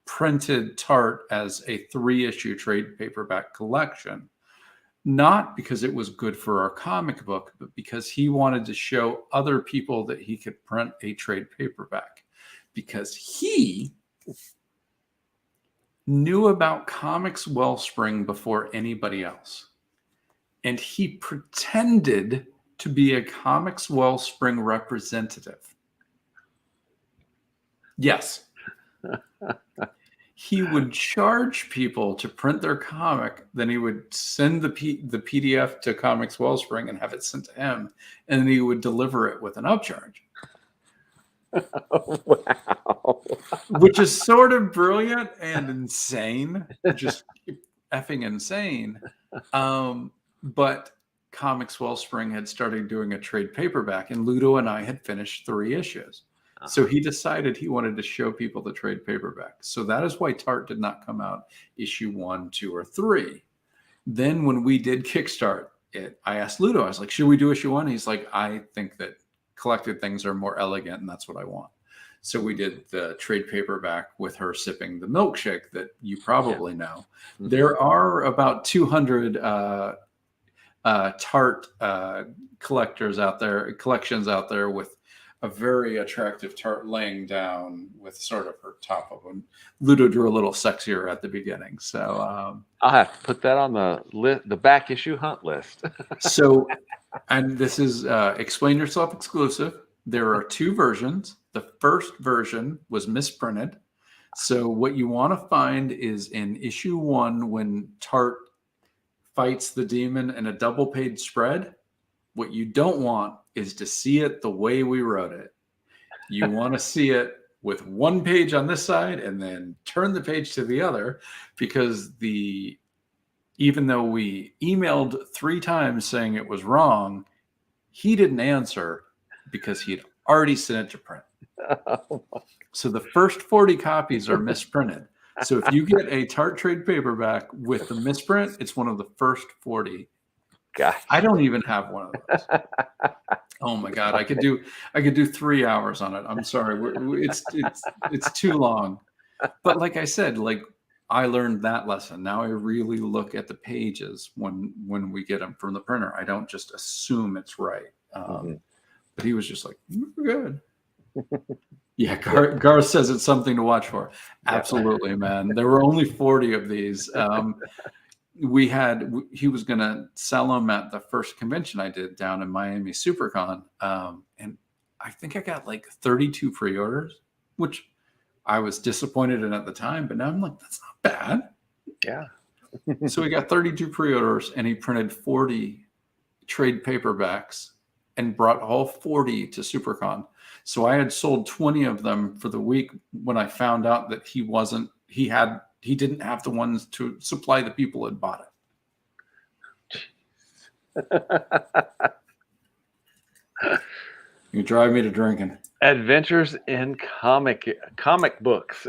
printed Tart as a 3-issue trade paperback collection. Not because it was good for our comic book, but because he wanted to show other people that he could print a trade paperback. Because he knew about Comics Wellspring before anybody else. And he pretended to be a Comics Wellspring representative. Yes. He would charge people to print their comic. Then he would send the PDF to Comics Wellspring and have it sent to him. And then he would deliver it with an upcharge. Oh, wow. Which is sort of brilliant and insane. Just effing insane. But Comics Wellspring had started doing a trade paperback, and Ludo and I had finished 3 issues. So he decided he wanted to show people the trade paperback. So that is why Tart did not come out issue 1, 2, or 3. Then when we did Kickstart it, I asked Ludo, I was like, should we do issue 1? He's like, I think that collected things are more elegant, and that's what I want. So we did the trade paperback with her sipping the milkshake that you probably know. Mm-hmm. There are about 200 Tart collections out there with a very attractive Tart laying down with sort of her top of them. Ludo drew a little sexier at the beginning. So I'll have to put that on the back issue hunt list. So, and this is Explain Yourself exclusive. There are 2 versions. The first version was misprinted. So what you want to find is in issue 1, when Tart fights the demon in a double page spread, what you don't want is to see it the way we wrote it. You want to see it with 1 page on this side and then turn the page to the other, because even though we emailed 3 times saying it was wrong, he didn't answer because he'd already sent it to print. So the first 40 copies are misprinted. So if you get a Tart trade paperback with the misprint, it's one of the first 40. Gosh. I don't even have one of those. Oh my God. I could do 3 hours on it. I'm sorry. It's too long. But like I said, like I learned that lesson. Now I really look at the pages when we get them from the printer. I don't just assume it's right. But he was just like, we're good. Yeah, Garth says it's something to watch for. Absolutely, man. There were only 40 of these. He was going to sell them at the first convention I did down in Miami SuperCon. And I think I got like 32 pre-orders, which I was disappointed in at the time, but now I'm like, that's not bad. Yeah. So we got 32 pre-orders and he printed 40 trade paperbacks and brought all 40 to SuperCon. So I had sold 20 of them for the week when I found out that he didn't have the ones to supply the people who had bought it. You drive me to drinking. Adventures in comic books.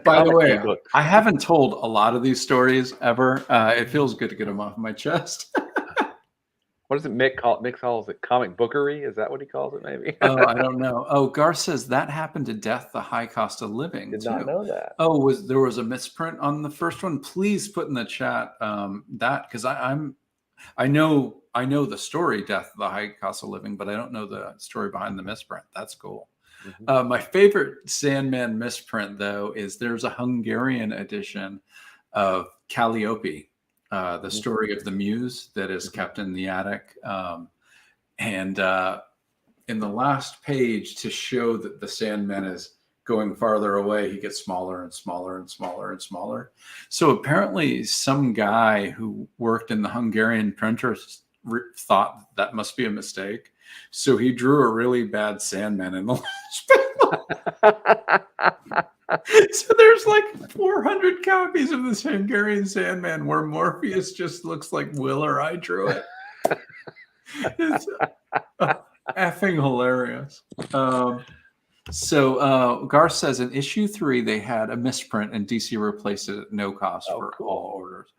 By the way, I haven't told a lot of these stories ever. It feels good to get them off my chest. What does it Mick calls it? Comic bookery? Is that what he calls it? Maybe. Oh, I don't know. Oh, Gar says that happened to Death, the High Cost of Living. Did not know that. Oh, there was a misprint on the first one? Please put in the chat that, because I know the story, Death, the High Cost of Living, but I don't know the story behind the misprint. That's cool. Mm-hmm. My favorite Sandman misprint, though, is there's a Hungarian edition of Calliope. The story of the muse that is kept in the attic. And in the last page, to show that the Sandman is going farther away, he gets smaller and smaller and smaller and smaller. So apparently some guy who worked in the Hungarian printer thought that must be a mistake. So he drew a really bad Sandman in the last panel. So there's like 400 copies of this Hungarian Sandman where Morpheus just looks like Will or I drew it. It's effing hilarious. So Garth says in issue 3 they had a misprint and DC replaced it at no cost for all orders.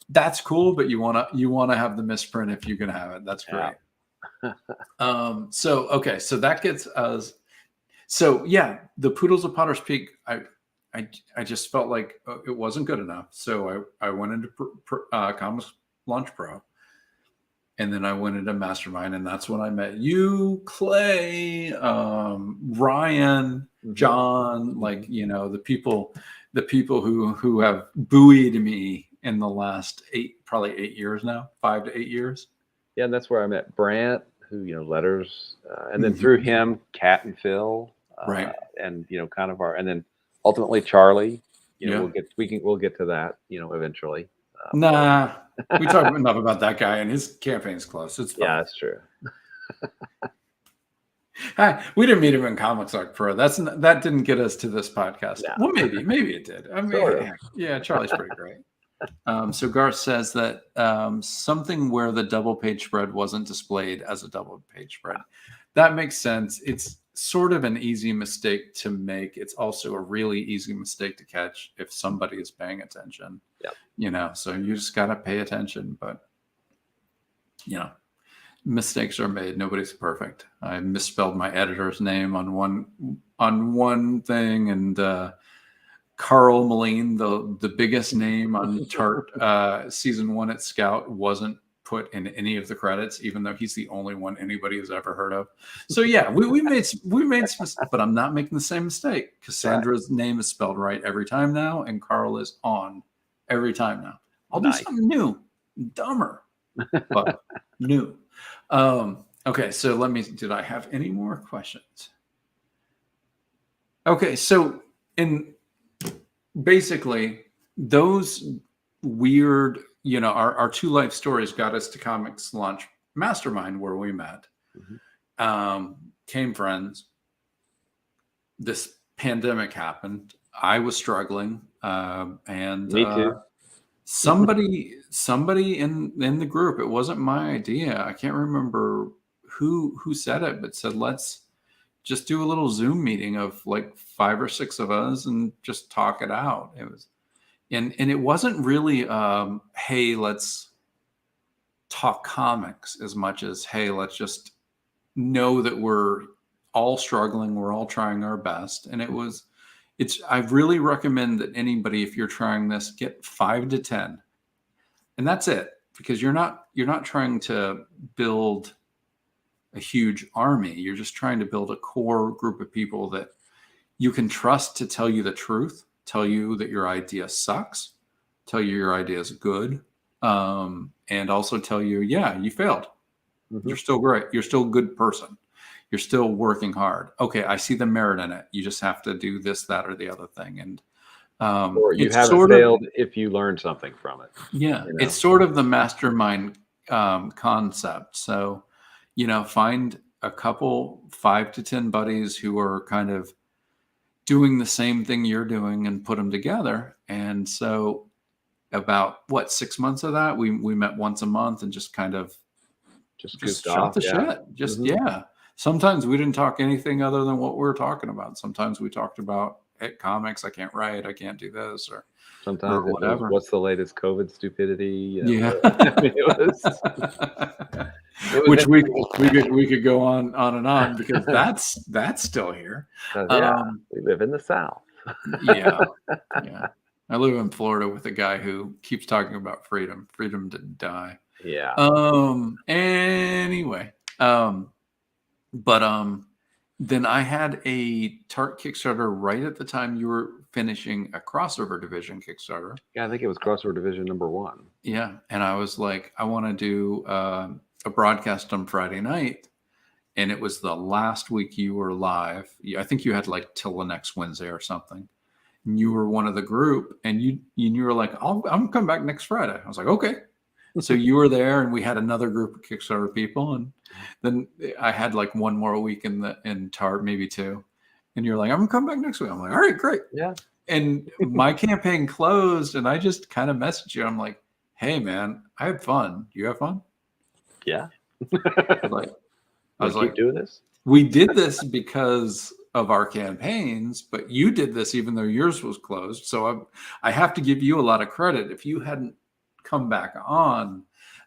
That's cool, but you wanna have the misprint if you can have it. That's great. Yeah. So that gets us. So yeah, the Poodles of Potter's Peak, I just felt like it wasn't good enough. So I went into Comics Launch Pro, and then I went into Mastermind, and that's when I met you, Clay, Ryan, John, like, you know, the people who have buoyed me in the last 8 years now, 5 to 8 years. Yeah, and that's where I met Brant, who, you know, letters, and then through him, Kat and Phil. Right. And, you know, kind of and then ultimately Charlie, you know, we'll get to that, you know, eventually. Nah, we talked enough about that guy, and his campaign's close. It's fine. Yeah, that's true. Hi, we didn't meet him in Comics Arc Pro. That didn't get us to this podcast. No. Well, maybe it did. I mean, yeah, Charlie's pretty great. So Garth says that something where the double page spread wasn't displayed as a double page spread. That makes sense. It's sort of an easy mistake to make. It's also a really easy mistake to catch if somebody is paying attention. Yep. You know, so you just got to pay attention. But, you know, mistakes are made. Nobody's perfect. I misspelled my editor's name on one thing, and Carl Moline, the biggest name on Tart season 1 at Scout, wasn't put in any of the credits, even though he's the only one anybody has ever heard of. So yeah, we made some, but I'm not making the same mistake. Cassandra's name is spelled right every time now, and Carl is on every time now. I'll do something new, dumber, but new. Okay, so did I have any more questions? Okay, so basically those weird, you know, our 2 life stories got us to Comics Launch Mastermind, where we met, came friends. This pandemic happened. I was struggling, and me too. Somebody in the group, it wasn't my idea. I can't remember who said it, but said, let's just do a little Zoom meeting of like 5 or 6 of us and just talk it out. It was, and it wasn't really, hey, let's talk comics as much as, hey, let's just know that we're all struggling. We're all trying our best. And I really recommend that anybody, if you're trying this, get 5 to 10, and that's it, because you're not trying to build a huge army. You're just trying to build a core group of people that you can trust to tell you the truth, tell you that your idea sucks, tell you your idea is good, and also tell you, yeah, you failed. You're still great. You're still a good person. You're still working hard. Okay, I see the merit in it. You just have to do this, that, or the other thing. And or you haven't failed if you learned something from it. Yeah, you know? It's sort of the mastermind concept. So, you know, find a couple 5 to 10 buddies who are kind of doing the same thing you're doing and put them together. And so about 6 months of that, we met once a month and just kind of Just shot off. the Yeah. shit. Just, Mhm. yeah. Sometimes we didn't talk anything other than what we were talking about. Sometimes we talked about comics. I can't write. I can't do this or Sometimes it was, whatever. what's the latest COVID stupidity? You know, Yeah. I mean, it was Which interesting. we could go on and on because that's still here. 'Cause, yeah, we live in the South. Yeah. Yeah. I live in Florida with a guy who keeps talking about freedom to die. Yeah. Anyway, but then I had a Tart Kickstarter right at the time you were finishing a crossover division Kickstarter. Yeah, I think it was crossover division #1. Yeah, and I was like, I want to do a broadcast on Friday night, and it was the last week you were live. I think you had like till the next Wednesday or something. And you were one of the group, and you were like, I'm gonna come back next Friday. I was like, okay. So you were there, and we had another group of Kickstarter people, and then I had like one more week in Tart, maybe 2, and you're like, I'm gonna come back next week. I'm like, all right, great. Yeah. And my campaign closed, and I just kind of messaged you. I'm like, hey man, I had fun. You have fun? Yeah. I was like, keep doing this. We did this because of our campaigns, but you did this even though yours was closed. So I have to give you a lot of credit. If you hadn't come back on,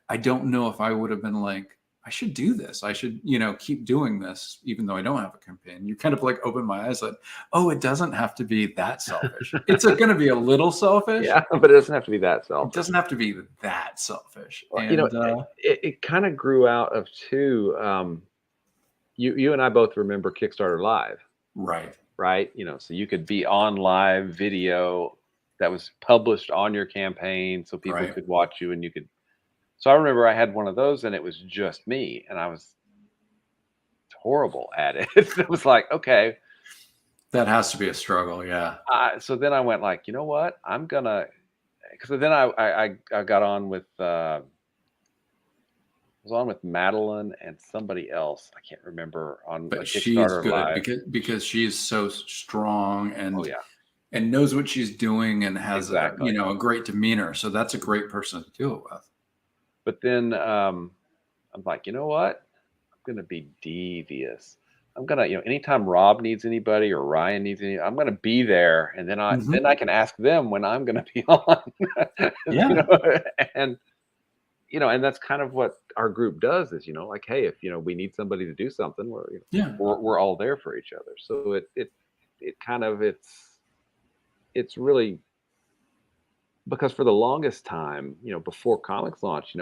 I don't know if I would have been like, I should do this. I should, keep doing this, even though I don't have a campaign. You kind of like opened my eyes like, oh, it doesn't have to be that selfish. It's going to be a little selfish. Yeah, but it doesn't have to be that selfish. It doesn't have to be that selfish. Well, And, it kind of grew out of too. You and I both remember Kickstarter Live. Right. So you could be on live video that was published on your campaign so people could watch you and you could. So I remember I had one of those and it was just me and I was horrible at it. It was like, okay. That has to be a struggle. Yeah. So then I went like, you know what? I'm going to, because then I got on with, I was on with Madeline and somebody else. I can't remember on but Kickstarter she's good Live. because she's so strong and Oh, yeah. and knows what she's doing and has Exactly. a great demeanor. So that's a great person to do it with. But then I'm like, you know what? I'm going to be devious. I'm going to, anytime Rob needs anybody or Ryan needs any, I'm going to be there. And then I can ask them when I'm going to be on. Yeah. And that's kind of what our group does is, like, hey, if, we need somebody to do something, we're all there for each other. So it's really, because for the longest time, before comics launch,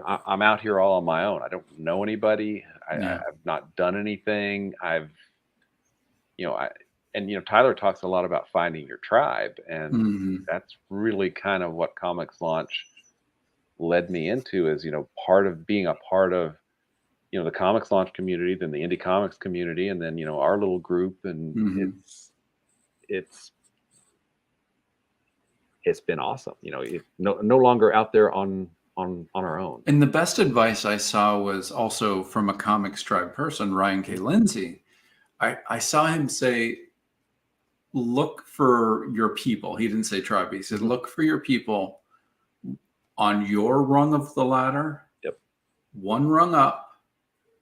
I'm out here all on my own. I don't know anybody. I've not done anything. Tyler talks a lot about finding your tribe, and that's really kind of what comics launch led me into is, being a part of, the comics launch community, then the indie comics community, and then, our little group. And it's been awesome. No longer out there on our own. And the best advice I saw was also from a Comics Tribe person, Ryan K. Lindsay. I saw him say, look for your people. He didn't say tribe. He said, look for your people on your rung of the ladder. Yep. One rung up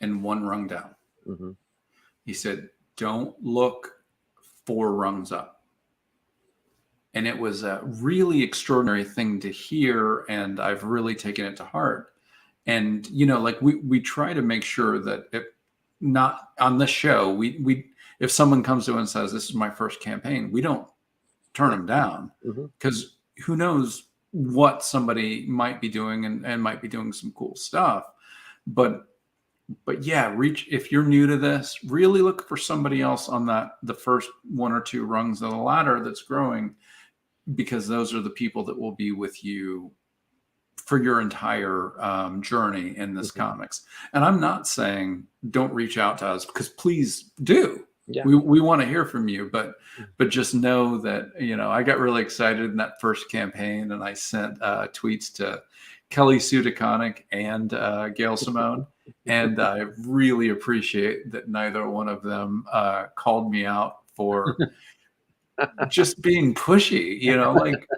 and one rung down. He said, don't look 4 rungs up. And it was a really extraordinary thing to hear. And I've really taken it to heart. And, like we try to make sure that if not on this show, if someone comes to us and says, this is my first campaign, we don't turn them down because who knows what somebody might be doing and might be doing some cool stuff. But yeah, if you're new to this, really look for somebody else on the first 1 or 2 rungs of the ladder that's growing, because those are the people that will be with you for your entire journey in this comics. And I'm not saying don't reach out to us, because please do. Yeah. We want to hear from you, but just know that, I got really excited in that first campaign and I sent tweets to Kelly Sue DeConnick and Gail Simone. And I really appreciate that neither one of them called me out for just being pushy, like,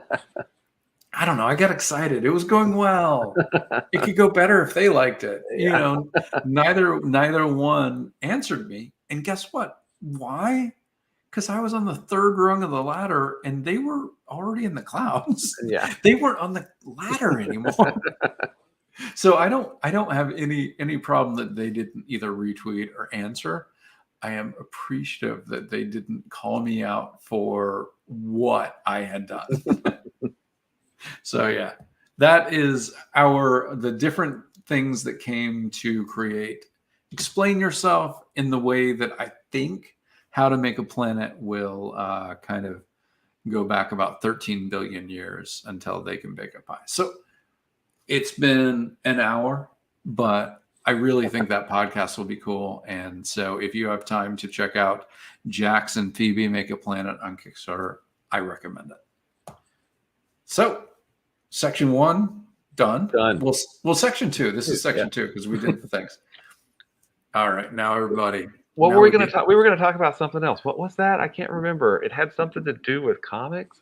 I don't know. I got excited. It was going well. It could go better if they liked it. Yeah. Neither one answered me. And guess what? Why? Because I was on the third rung of the ladder and they were already in the clouds. Yeah. They weren't on the ladder anymore. So I don't have any problem that they didn't either retweet or answer. I am appreciative that they didn't call me out for what I had done. So yeah, that is the different things that came to create Explain Yourself in the way that I think How to Make a Planet will kind of go back about 13 billion years until they can bake a pie. So it's been an hour, but I really think that podcast will be cool. And so if you have time to check out Jax and Phoebe Make a Planet on Kickstarter, I recommend it. So section 1 done. Well, section 2. This is section 2 because we did the things. All right, now everybody. What were we going to talk? We were going to talk about something else. What was that? I can't remember. It had something to do with comics.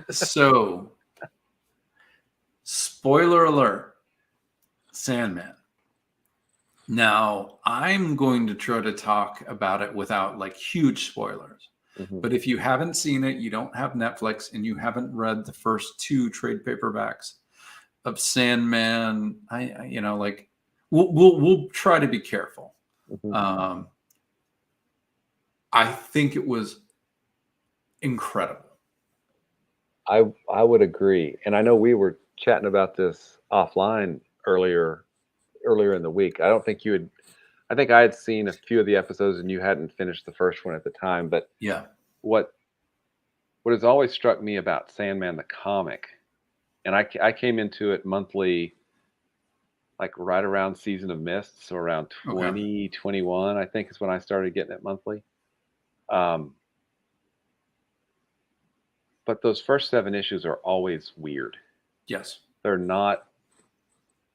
So, spoiler alert: Sandman. Now, I'm going to try to talk about it without like huge spoilers. Mm-hmm. But if you haven't seen it, you don't have Netflix, and you haven't read the first 2 trade paperbacks of Sandman, we'll try to be careful. Mm-hmm. I think it was incredible. I would agree, and I know we were chatting about this offline earlier in the week. I think I had seen a few of the episodes, and you hadn't finished the first one at the time. But yeah, what has always struck me about Sandman the comic, and I came into it monthly, like right around Season of Mist, so around 2021, I think is when I started getting it monthly. But those first 7 issues are always weird. Yes. They're not.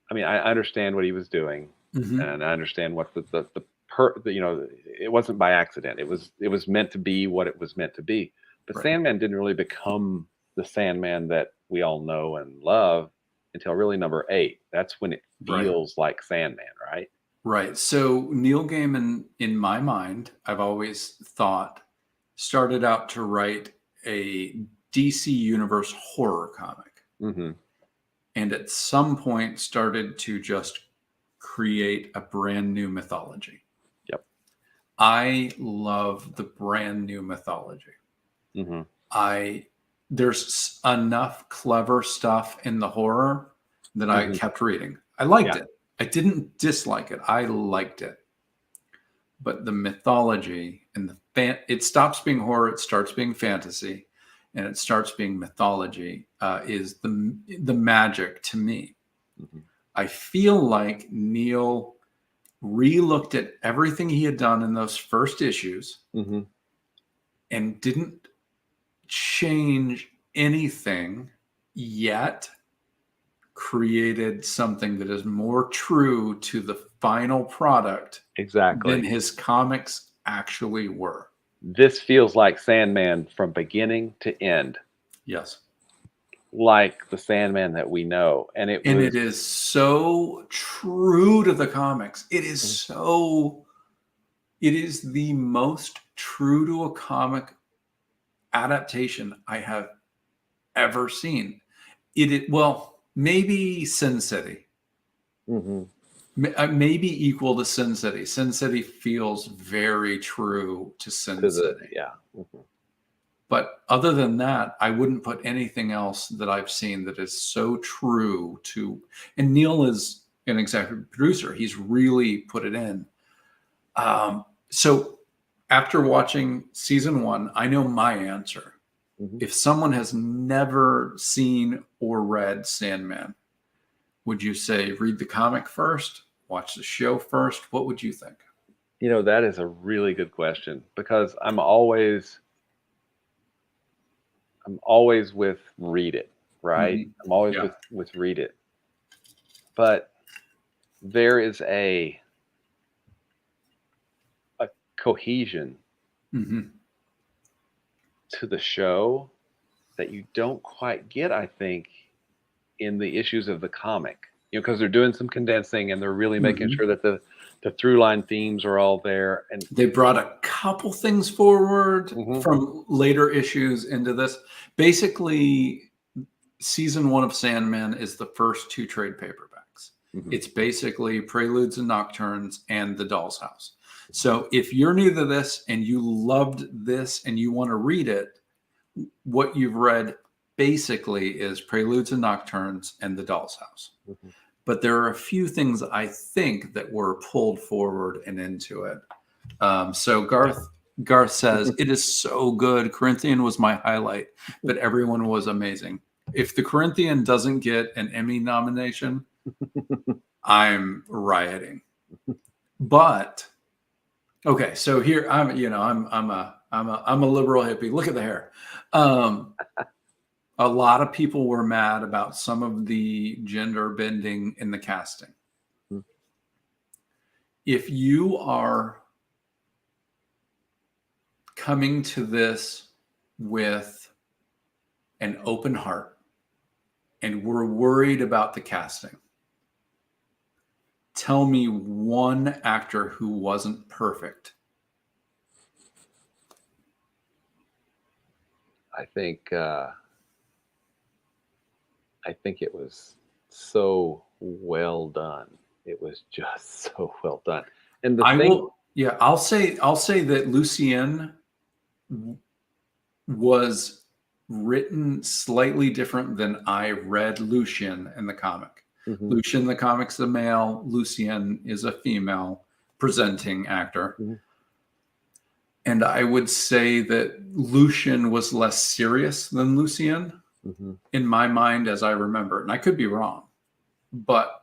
I mean, I understand what he was doing, mm-hmm. and I understand what it wasn't by accident. It was meant to be what it was meant to be. But right. Sandman didn't really become the Sandman that we all know and love until really number 8. That's when it feels like Sandman, right? Right. So Neil Gaiman, in my mind, I've always thought, started out to write a DC Universe horror comic. Mm-hmm. And at some point started to just create a brand new mythology. Yep. I love the brand new mythology. Mm-hmm. There's enough clever stuff in the horror that mm-hmm. I kept reading. I liked it. I didn't dislike it. I liked it. But the mythology and it stops being horror. It starts being fantasy. And it starts being mythology is the magic to me. Mm-hmm. I feel like Neil re-looked at everything he had done in those first issues mm-hmm. and didn't change anything yet, created something that is more true to the final product exactly than his comics actually were. This feels like Sandman from beginning to end. Yes. Like the Sandman that we know. And it is so true to the comics. It is it is the most true to a comic adaptation I have ever seen. Maybe Sin City. Mm-hmm. Maybe equal to Sin City. Sin City feels very true to Sin City. Yeah. Mm-hmm. But other than that, I wouldn't put anything else that I've seen that is so true to. And Neil is an executive producer. He's really put it in. So after watching season 1, I know my answer. Mm-hmm. If someone has never seen or read Sandman, would you say read the comic first, watch the show first? What would you think? That is a really good question because I'm always with read it, right? Mm-hmm. I'm always with read it. but there is a cohesion to the show that you don't quite get, I think, in the issues of the comic. Because they're doing some condensing and they're really making sure that the through line themes are all there. And they brought a couple things forward from later issues into this. Basically, season 1 of Sandman is the first 2 trade paperbacks. It's basically Preludes and Nocturnes and The Doll's House. So if you're new to this and you loved this and you want to read it, what you've read basically is Preludes and Nocturnes and The Doll's House. But there are a few things I think that were pulled forward and into it. So Garth says, it is so good. Corinthian was my highlight, but everyone was amazing. If the Corinthian doesn't get an Emmy nomination, I'm rioting. But okay, so here I'm a liberal hippie. Look at the hair. A lot of people were mad about some of the gender bending in the casting. If you are coming to this with an open heart and we're worried about the casting, tell me one actor who wasn't perfect. I think it was so well done. It was just so well done. And I'll say that Lucien was written slightly different than I read Lucien in the comic. Lucien in the comic's a male, Lucien is a female presenting actor. And I would say that Lucien was less serious than Lucien. In my mind, as I remember, and I could be wrong, but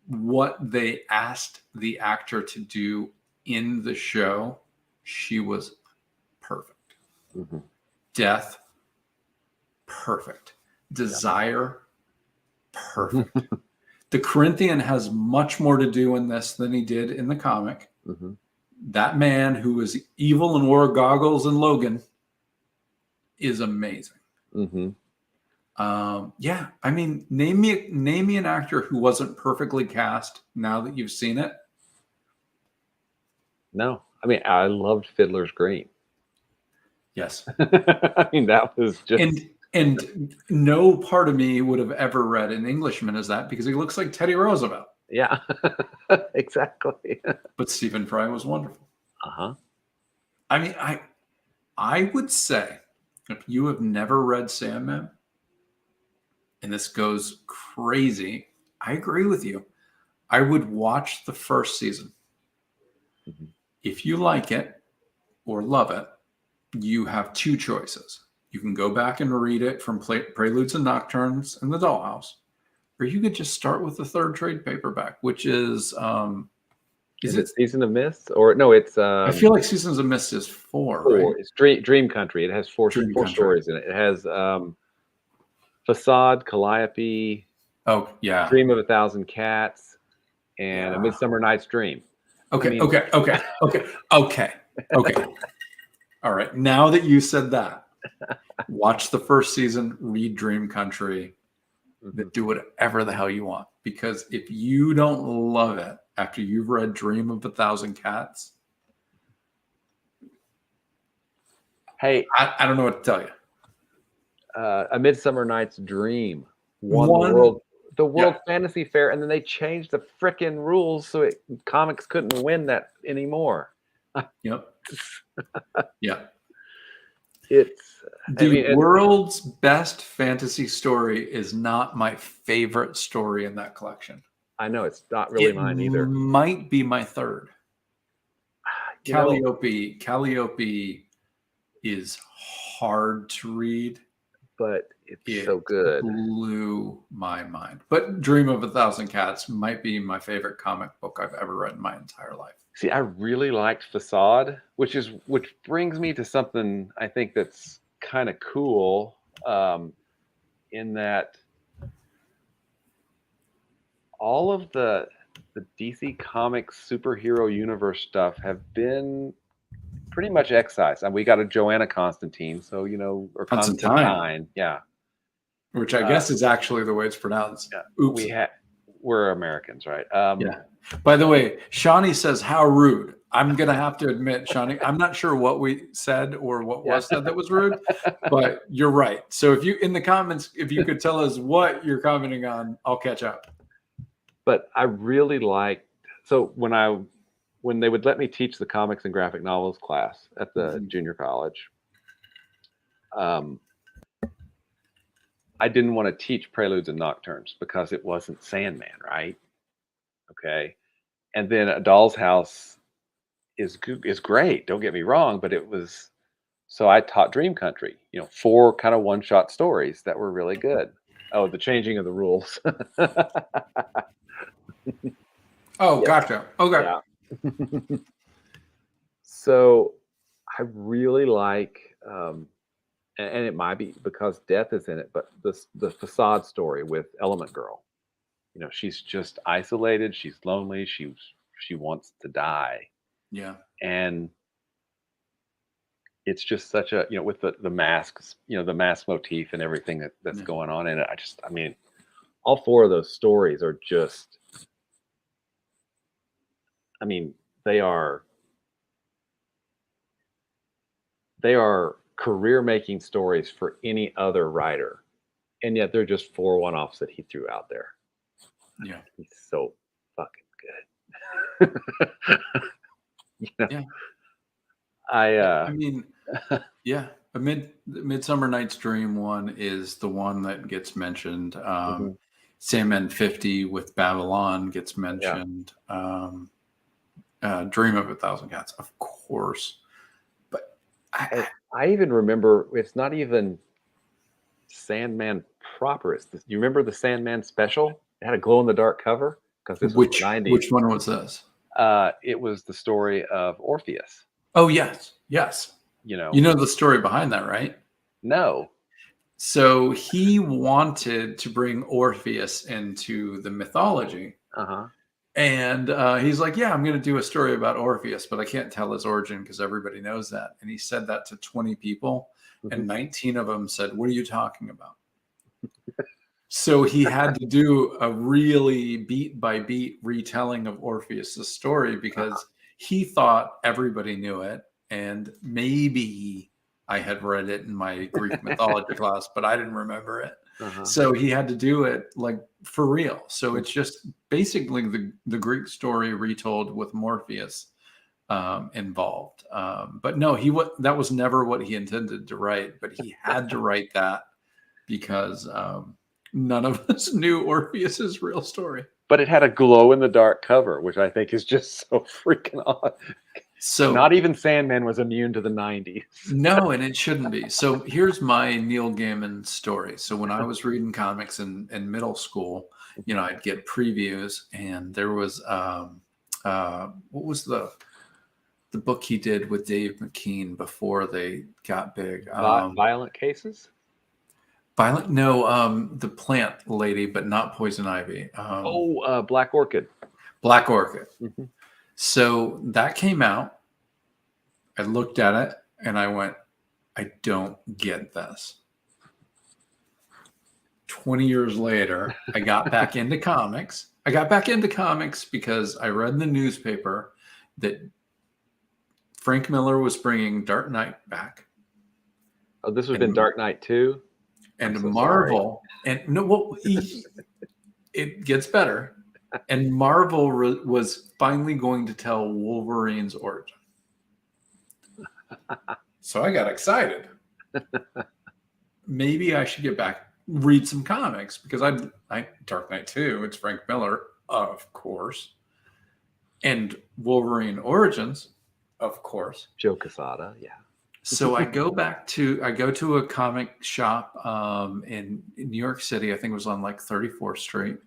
what they asked the actor to do in the show, she was perfect. Death, perfect. Desire, perfect. The Corinthian has much more to do in this than he did in the comic. That man who was evil and wore goggles in Logan is amazing. I mean, name me an actor who wasn't perfectly cast now that you've seen it. No, I mean, I loved Fiddler's Green. Yes. I mean, that was just... And no part of me would have ever read an Englishman as that because he looks like Teddy Roosevelt. Yeah, exactly. But Stephen Fry was wonderful. I mean, I would say if you have never read Sandman, and this goes crazy, I agree with you. I would watch the first season. If you like it or love it, you have 2 choices. You can go back and read it from Preludes and Nocturnes and The Dollhouse, or you could just start with the 3rd trade paperback, which is is it Season of Mist? Or no, it's I feel like Seasons of Mist is 4, right? It's Dream Country. It has 4 stories in it. It has Facade, Calliope, Dream of a Thousand Cats, and A Midsummer Night's Dream. Okay. All right. Now that you said that, watch the first season, read Dream Country, do whatever the hell you want. Because if you don't love it after you've read Dream of a Thousand Cats, hey, I don't know what to tell you. A Midsummer Night's Dream won the World Fantasy Fair, and then they changed the frickin' rules so comics couldn't win that anymore. It's the world's best fantasy story is not my favorite story in that collection. I know it's not really mine either. Might be my 3rd. Calliope is hard to read, but it's so good. Blew my mind. But Dream of a Thousand Cats might be my favorite comic book I've ever read in my entire life. See, I really liked Facade, which brings me to something I think that's kind of cool, in that all of the DC Comics superhero universe stuff have been pretty much excised. And we got a Joanna Constantine, so or Constantine, yeah. Which I guess is actually the way it's pronounced. Yeah. Oops. We're Americans, right? Yeah. By the way, Shawnee says, "How rude." I'm gonna have to admit, Shawnee, I'm not sure what we said or what was said that was rude, but you're right. So if you in the comments, if you could tell us what you're commenting on, I'll catch up. But I really liked when they would let me teach the comics and graphic novels class at the junior college. I didn't want to teach Preludes and Nocturnes because it wasn't Sandman, right? Okay. And then A Doll's House is great. Don't get me wrong, but it was, so I taught Dream Country, 4 kind of one-shot stories that were really good. Oh, the changing of the rules. Oh, gotcha. Okay. Yeah. So I really like, and it might be because death is in it, but the facade story with Element Girl. She's just isolated. She's lonely. She wants to die. Yeah. And it's just such a, with the masks, the mask motif and everything that's going on in it. I mean, all 4 of those stories are just, I mean, they are career-making stories for any other writer, and yet they're just 4 one-offs that he threw out there. Yeah, he's so fucking good. Yeah. I mean, yeah. Midsummer Night's Dream one is the one that gets mentioned. Sandman 50 with Babylon gets mentioned. Dream of a Thousand Cats, of course. But I even remember, it's not even Sandman proper. You remember the Sandman special? It had a glow-in-the-dark cover because this was the 90s. Which one was this? It was the story of Orpheus. Oh, yes. You know the story behind that, right? No. So he wanted to bring Orpheus into the mythology. And he's like, yeah, I'm going to do a story about Orpheus, but I can't tell his origin because everybody knows that. And he said that to 20 people, and 19 of them said, what are you talking about? So he had to do a really beat by beat retelling of Orpheus's story because he thought everybody knew it. And maybe I had read it in my Greek mythology class, but I didn't remember it. So he had to do it like for real. So it's just basically the Greek story retold with Morpheus involved. But no, that was never what he intended to write, but he had to write that because none of us knew Orpheus's real story. But it had a glow-in-the-dark cover, which I think is just so freaking odd. So not even Sandman was immune to the 90s. No, and it shouldn't be. So here's my Neil Gaiman story. So when I was reading comics in middle school, I'd get previews, and there was what was the book he did with Dave McKean before they got big? Violent Cases? The plant lady, but not Poison Ivy. Black Orchid. Black Orchid. So that came out. I looked at it and I went, I don't get this. 20 years later, I got back into comics. I got back into comics because I read in the newspaper that Frank Miller was bringing Dark Knight back. Oh, this would have been Dark Knight 2? And Marvel. Sorry. And no, well, it gets better. And Marvel was finally going to tell Wolverine's origin. So I got excited. Maybe I should get back, read some comics because I Dark Knight 2, it's Frank Miller, of course. And Wolverine Origins, of course. Joe Quesada, yeah. So I go to a comic shop in New York City. I think it was on like 34th Street.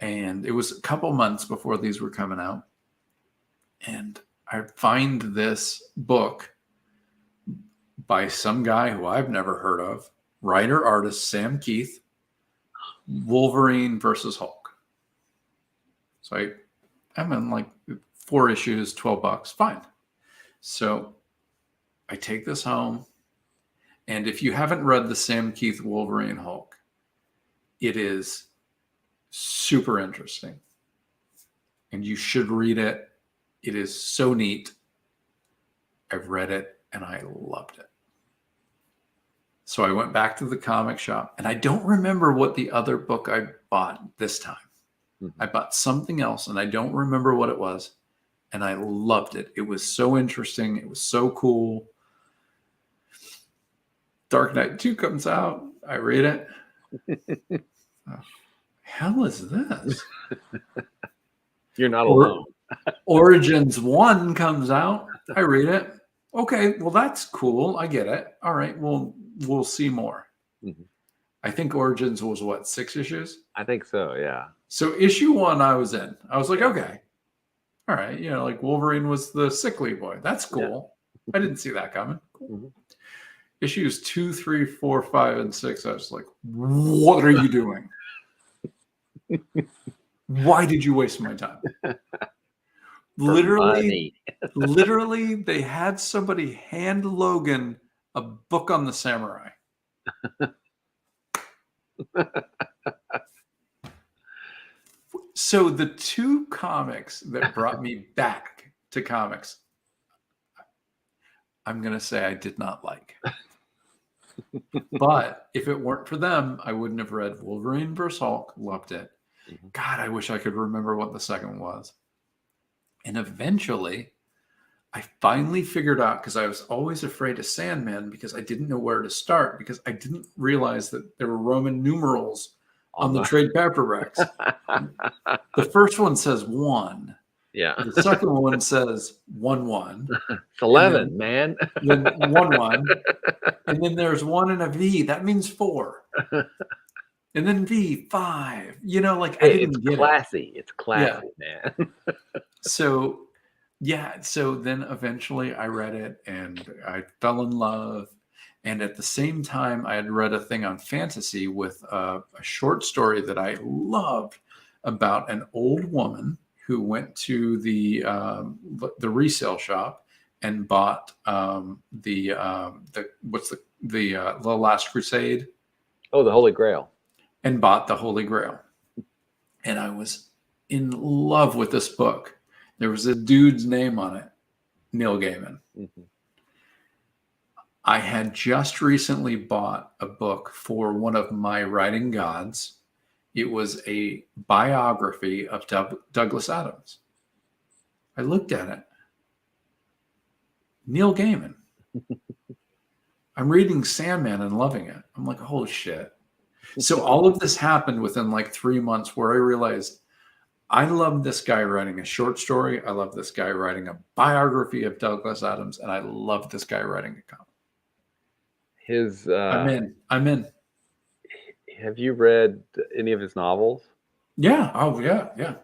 And it was a couple months before these were coming out. And I find this book by some guy who I've never heard of, writer-artist Sam Keith, Wolverine versus Hulk. So I'm in like 4 issues, $12, fine. So I take this home, and if you haven't read the Sam Keith Wolverine Hulk, it is super interesting, and you should read it. It is so neat. I've read it, and I loved it. So I went back to the comic shop, and I don't remember what the other book I bought this time. Mm-hmm. I bought something else, and I don't remember what it was, and I loved it. It was so interesting. It was so cool. Dark Knight 2 comes out. I read it. Oh, hell is this? You're not alone. Origins 1 comes out. I read it. Okay, well, that's cool. I get it. All right, we'll see more. Mm-hmm. I think Origins was what, 6 issues? I think so, yeah. So issue 1 I was in. I was like, okay. All right, like Wolverine was the sickly boy. That's cool. Yeah. I didn't see that coming. Cool. Mm-hmm. Issues 2, 3, 4, 5, and 6. I was like, what are you doing? Why did you waste my time? Literally, they had somebody hand Logan a book on the samurai. So the 2 comics that brought me back to comics, I'm going to say I did not like. But if it weren't for them, I wouldn't have read Wolverine vs. Hulk. Loved it. Mm-hmm. God, I wish I could remember what the second was. And eventually, I finally figured out, because I was always afraid of Sandman because I didn't know where to start, because I didn't realize that there were Roman numerals on the trade paperbacks. The first one says 1. Yeah. The second one says 1-1. It's 11, man. Then 1-1. And then there's 1 and a V. That means 4. And then V, 5. Like, I didn't get classy. It's classy, man. So then eventually I read it, and I fell in love. And at the same time, I had read a thing on fantasy with a short story that I loved about an old woman who went to the resale shop and bought the Last Crusade. Oh, the Holy Grail. And bought the Holy Grail. And I was in love with this book. There was a dude's name on it, Neil Gaiman. Mm-hmm. I had just recently bought a book for one of my writing gods. It was a biography of Douglas Adams. I looked at it. Neil Gaiman. I'm reading Sandman and loving it. I'm like, holy shit. So all of this happened within like 3 months, where I realized I love this guy writing a short story. I love this guy writing a biography of Douglas Adams. And I love this guy writing a comic. I'm in. Have you read any of his novels? Yeah. Oh, yeah.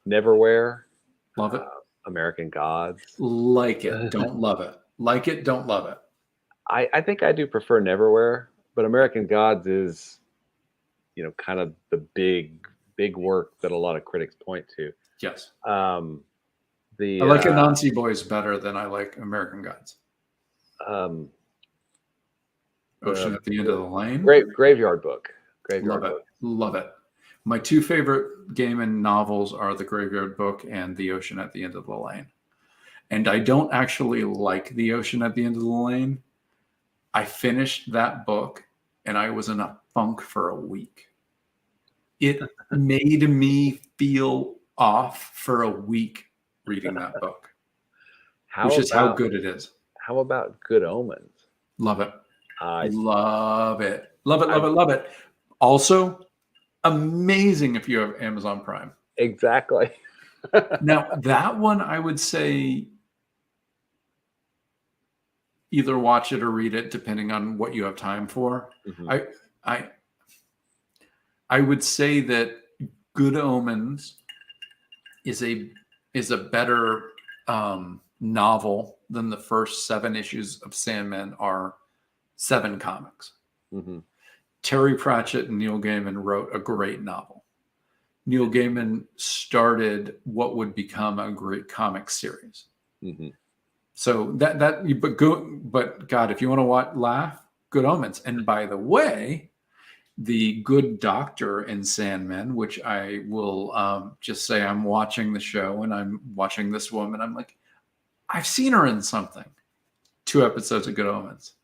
Neverwhere. Love it. American Gods. Like it. Don't love it. Like it. Don't love it. I think I do prefer Neverwhere, but American Gods is, kind of the big work that a lot of critics point to. Yes. I like Anansi Boys better than I like American Gods. Ocean at the End of the Lane. Graveyard Book. Love it. My 2 favorite Gaiman novels are The Graveyard Book and The Ocean at the End of the Lane. And I don't actually like The Ocean at the End of the Lane. I finished that book and I was in a funk for a week. It made me feel off for a week reading that book, which is how good it is. How about Good Omens? Love it. Love it. Love it. Also, amazing if you have Amazon Prime. Exactly. Now, that one, I would say either watch it or read it, depending on what you have time for. Mm-hmm. I would say that Good Omens is a better novel than the first 7 issues of Sandman are 7 comics. Mm-hmm. Terry Pratchett and Neil Gaiman wrote a great novel. Neil Gaiman started what would become a great comic series. Mm-hmm. So but God, if you want to laugh, Good Omens. And by the way, the Good Doctor in Sandman, which I will just say I'm watching the show and I'm watching this woman. I'm like, I've seen her in something. 2 episodes of Good Omens.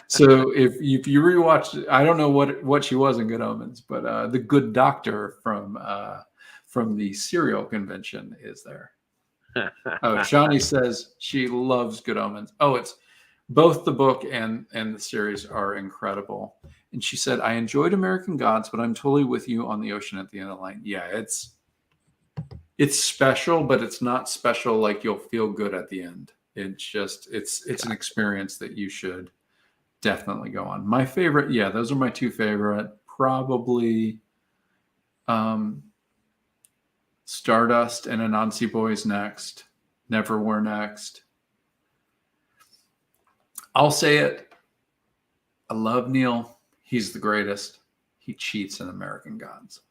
So if you rewatch, I don't know what she was in Good Omens, but the Good Doctor from the serial convention is there. Oh, Shawnee says she loves Good Omens. Oh, it's both the book and the series are incredible. And she said, I enjoyed American Gods, but I'm totally with you on the ocean at the end of the line. Yeah, it's special, but it's not special like you'll feel good at the end. It's an experience that you should definitely go on. My favorite, yeah, those are my 2 favorite. Probably Stardust and Anansi Boys next. Neverwhere next. I'll say it. I love Neil. He's the greatest. He cheats in American Gods.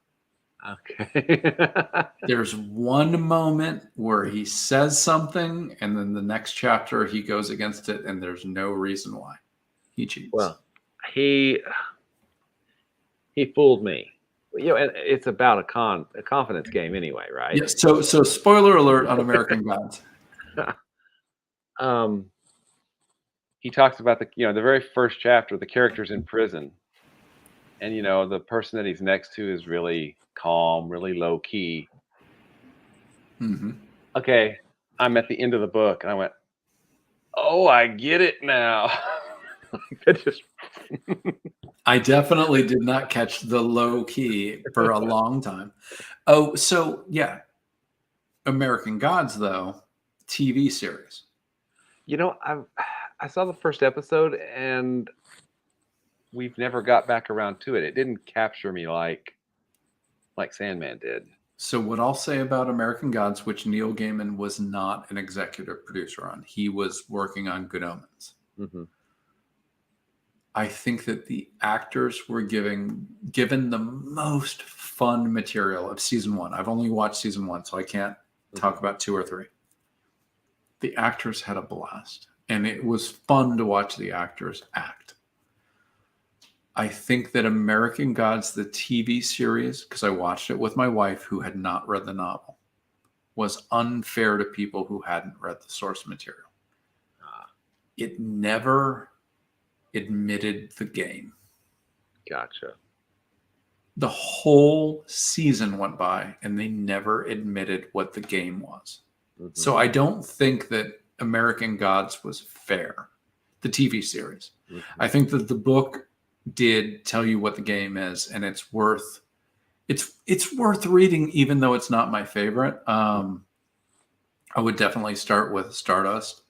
Okay. There's one moment where he says something, and then the next chapter he goes against it, and there's no reason why. He cheats. Well, he fooled me. You know, and it's about a confidence game anyway, right? Yes. So spoiler alert on American Gods. He talks about the very first chapter, the character's in prison, and the person that he's next to is really calm, really low key. Mm-hmm. Okay, I'm at the end of the book, and I went, "Oh, I get it now." I definitely did not catch the low key for a long time. Oh, so yeah, American Gods though, TV series. I saw the first episode, and we've never got back around to it. It didn't capture me like Sandman did. So what I'll say about American Gods, which Neil Gaiman was not an executive producer on, he was working on Good Omens. Mm-hmm. I think that the actors were given the most fun material of season 1. I've only watched season 1, so I can't talk about 2 or 3. The actors had a blast, and it was fun to watch the actors act. I think that American Gods, the TV series, because I watched it with my wife who had not read the novel, was unfair to people who hadn't read the source material. It never admitted the game. Gotcha. The whole season went by and they never admitted what the game was. Mm-hmm. So I don't think that American Gods was fair, the TV series. Mm-hmm. I think that the book did tell you what the game is, and it's worth reading, even though it's not my favorite. I would definitely start with Stardust,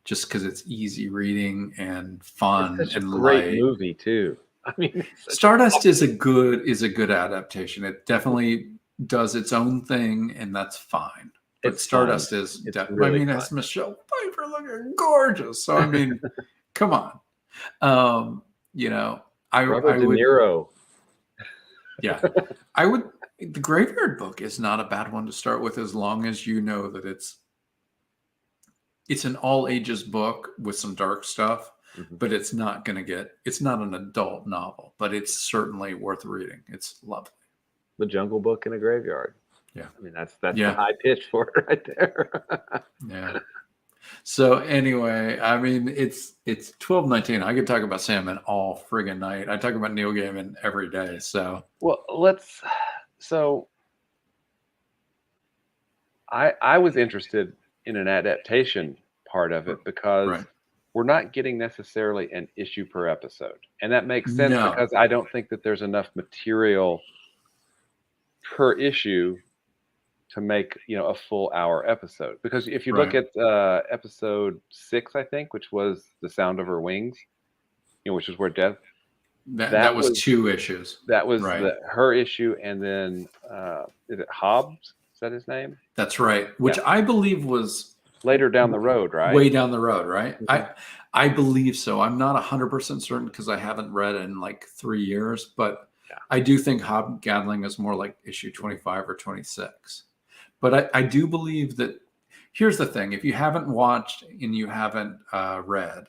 just because it's easy reading and fun. It's such and a great light. movie too. I mean, Stardust is a good adaptation. It definitely does its own thing, and that's fine. But it's Stardust fun. is really fun. It's Michelle Pfeiffer looking gorgeous. So I mean, come on. Robert De Niro. Yeah, I would. The Graveyard Book is not a bad one to start with, as long as you know that it's an all ages book with some dark stuff, but it's not an adult novel, but it's certainly worth reading. It's lovely. The Jungle Book in a Graveyard. Yeah. I mean, that's the high pitch for it right there. Yeah. So anyway, I mean, it's 12:19. I could talk about Sandman all friggin' night. I talk about Neil Gaiman every day. So I was interested in an adaptation part of it because we're not getting necessarily an issue per episode. And that makes sense because I don't think that there's enough material per issue to make a full hour episode. Because if you look at episode 6, I think, which was The Sound of Her Wings, which is where Death that was 2 issues. That was her issue, and then is it Hobbs? Is that his name? That's right. Which I believe was later down the road, right? Way down the road, right? Mm-hmm. I believe so. I'm not 100% certain because I haven't read it in like 3 years, but I do think Hobgoblin is more like issue 25 or 26. But I do believe that, here's the thing. If you haven't watched and you haven't read,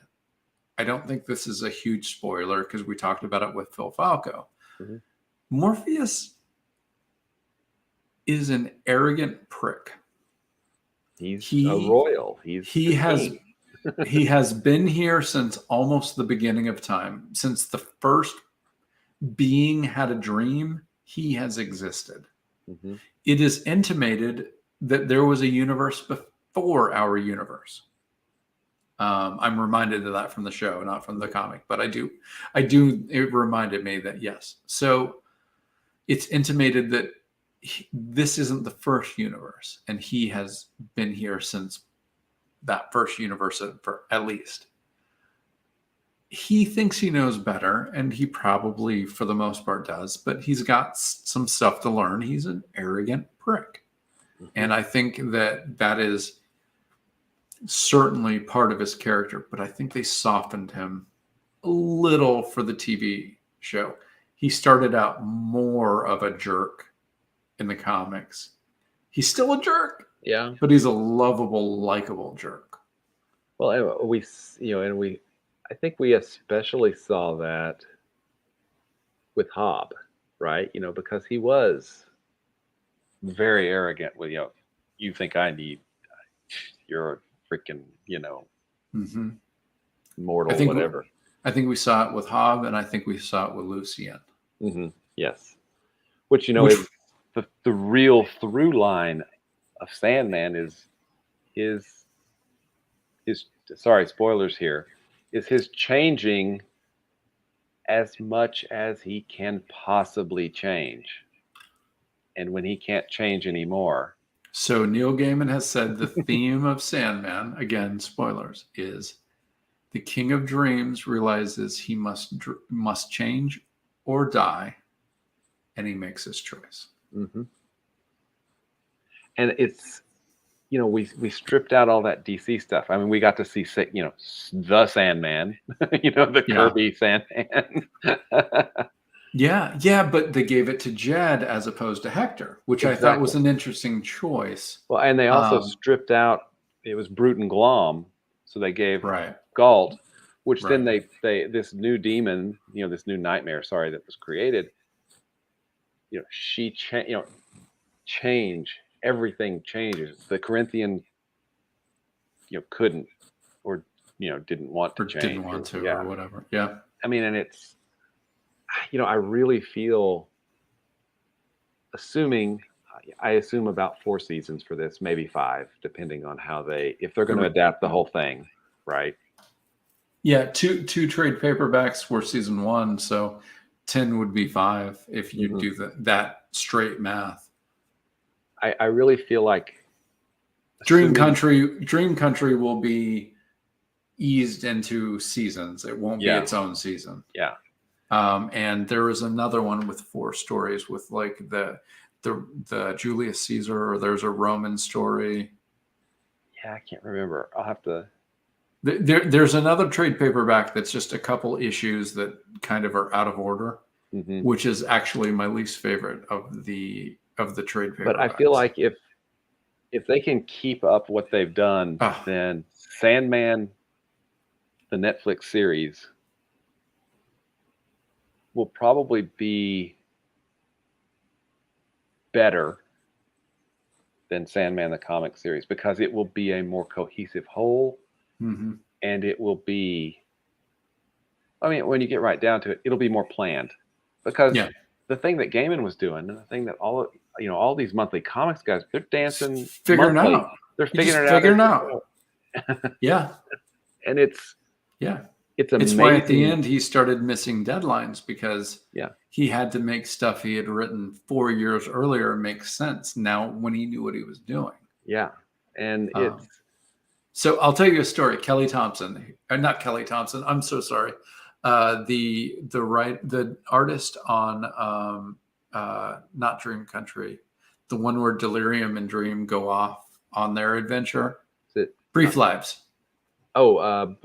I don't think this is a huge spoiler because we talked about it with Phil Falco. Mm-hmm. Morpheus is an arrogant prick. He's a royal. He has been here since almost the beginning of time. Since the first being had a dream, he has existed. Mm-hmm. It is intimated that there was a universe before our universe. I'm reminded of that from the show, not from the comic, but I do. It reminded me that yes. So it's intimated that this isn't the first universe, and he has been here since that first universe for at least. He thinks he knows better, and he probably, for the most part, does, but he's got some stuff to learn. He's an arrogant prick. Mm-hmm. And I think that is certainly part of his character, but I think they softened him a little for the TV show. He started out more of a jerk in the comics. He's still a jerk. Yeah. But he's a lovable, likable jerk. Well, I think we especially saw that with Hob, right? Because he was very arrogant with, you think I need, you're a freaking, mm-hmm. mortal, whatever. I think we saw it with Hob, and I think we saw it with Lucien. Mm-hmm. Yes. Which is the real through line of Sandman is his sorry, spoilers here, is his changing as much as he can possibly change. And when he can't change anymore. So Neil Gaiman has said the theme of Sandman, again, spoilers, is the King of Dreams realizes he must change or die, and he makes his choice. Mm-hmm. And it's, we stripped out all that DC stuff. I mean, we got to see, the Sandman, the Kirby Sandman. Yeah, but they gave it to Jed as opposed to Hector, which I thought was an interesting choice. Well, and they also stripped out, it was Brute and Glom, so they gave Galt, which then they this new demon, this new nightmare, that was created, she change, everything changes. The Corinthian, couldn't, or didn't want to change, didn't want to, or whatever. Yeah, I mean, and it's, I really feel, I assume about 4 seasons for this, maybe 5, depending on how if they're going to adapt the whole thing, right? Yeah, two trade paperbacks were season 1, so 10 would be 5 if you do that straight math. I really feel like Dream Country will be eased into seasons. It won't be its own season. Yeah. And there was another one with 4 stories with like the Julius Caesar, or there's a Roman story. Yeah, I can't remember. I'll have to. There's another trade paperback that's just a couple issues that kind of are out of order, which is actually my least favorite of the trade paperbacks. But I feel like if they can keep up what they've done, then Sandman, the Netflix series, will probably be better than Sandman the comic series, because it will be a more cohesive whole, and it will be, I mean, when you get right down to it, it'll be more planned, because the thing that Gaiman was doing, and the thing that all these monthly comics guys, they're dancing, figuring out. They're figuring it out. Yeah, and it's amazing. It's why at the end he started missing deadlines, because he had to make stuff he had written 4 years earlier make sense now when he knew what he was doing. Yeah, and it's. So I'll tell you a story. Kelly Thompson, not Kelly Thompson. I'm so sorry. The artist on not Dream Country, the one where Delirium and Dream go off on their adventure. Brief Lives. Oh,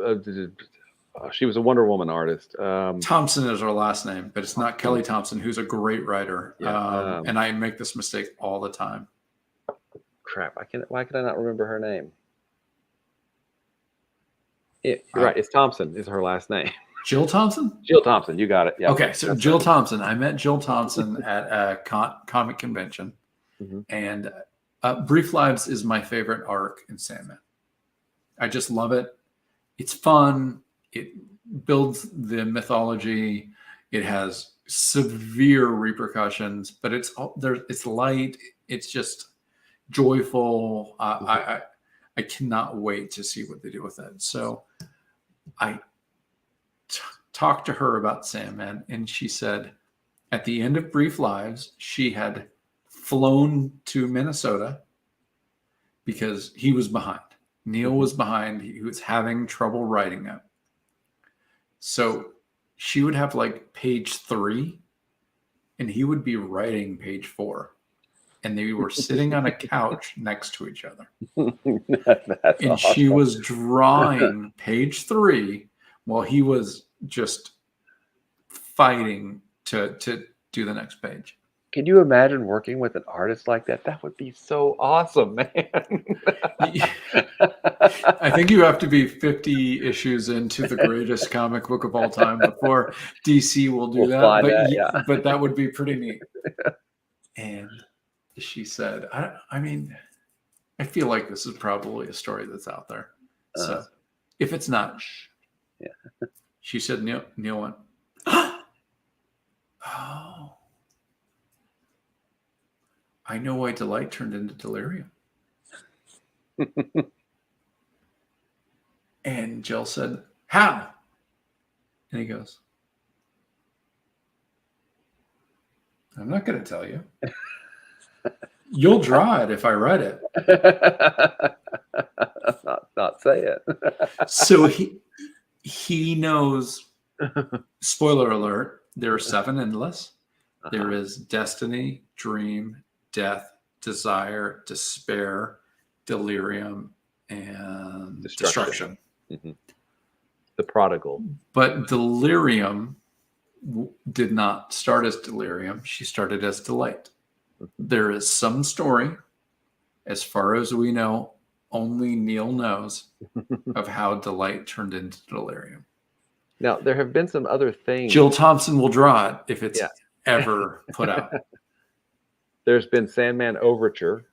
She was a Wonder Woman artist. Thompson is her last name, but it's not Kelly Thompson, who's a great writer. Yeah, And I make this mistake all the time. Crap! Why can I not remember her name? You're right. It's Thompson is her last name. Jill Thompson? Jill Thompson. You got it. Yeah. Okay, so Jill Thompson. I met Jill Thompson at a comic convention. Mm-hmm. And Brief Lives is my favorite arc in Sandman. I just love it. It's fun. It builds the mythology. It has severe repercussions, but it's light. It's just joyful. I cannot wait to see what they do with it. So I talked to her about Sandman, and she said at the end of Brief Lives, she had flown to Minnesota because he was behind. Neil was behind. He was having trouble writing it. So she would have like page 3 and he would be writing page 4. And they were sitting on a couch next to each other. That's and awesome. She was drawing page 3 while he was just fighting to do the next page. Can you imagine working with an artist like that? That would be so awesome, man. I think you have to be 50 issues into the greatest comic book of all time before DC will do that. But that would be pretty neat. And she said, I mean, I feel like this is probably a story that's out there. So if it's not, she said, Neil went, oh, I know why Delight turned into Delirium. And Jill said, how? And he goes, I'm not going to tell you. You'll draw it if I write it. not say it. So he knows, spoiler alert, there are 7 endless. There is destiny, dream, death, desire, despair, delirium, and destruction. Mm-hmm. The prodigal. But delirium did not start as delirium. She started as delight. There is some story, as far as we know, only Neil knows, of how delight turned into delirium. Now, there have been some other things. Jill Thompson will draw it if it's ever put out. There's been Sandman Overture,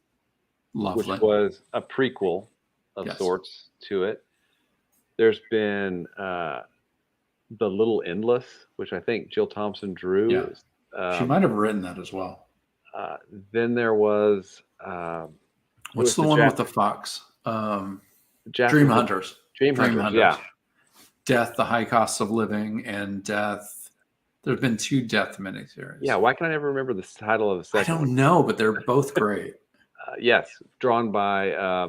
Lovely. which was a prequel of sorts to it. There's been The Little Endless, which I think Jill Thompson drew. Yeah. She might have written that as well. Then there was what's the one with the fox? Dream Hunters. Dream Hunters. Yeah. Death, The High Cost of Living, and Death. There have been 2 Death miniseries. Yeah. Why can I never remember the title of the second? I don't know, but they're both great. Yes, drawn by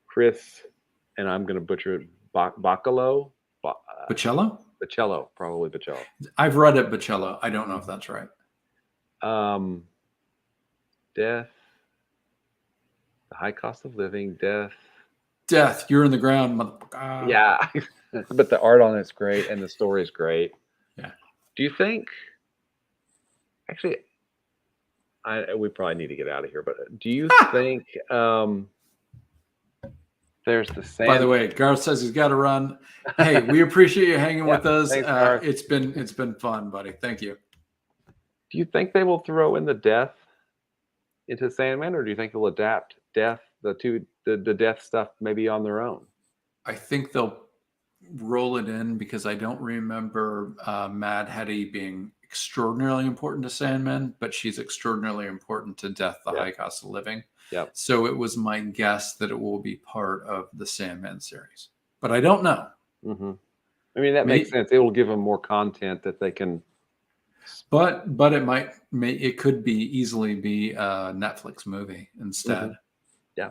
Chris, and I'm going to butcher it. Bacallo. Bocello? Bocello, probably Bocello. I've read it, Bocello. I don't know if that's right. Death, The High Cost of Living, Death, You're in the Ground. Yeah, but the art on it's great, and the story is great. Yeah. Do you think? Actually, we probably need to get out of here. But do you think there's the same? By the way, Garth says he's got to run. Hey, we appreciate you hanging with us. Thanks, it's been fun, buddy. Thank you. Do you think they will throw in the death into Sandman, or do you think they'll adapt death, the death stuff, maybe on their own? I think they'll roll it in because I don't remember Mad Hetty being extraordinarily important to Sandman, but she's extraordinarily important to Death, The High Cost of Living. Yep. So it was my guess that it will be part of the Sandman series, but I don't know. Mm-hmm. I mean, that makes sense. It will give them more content that they can. But it could easily be a Netflix movie instead. Mm-hmm. Yeah.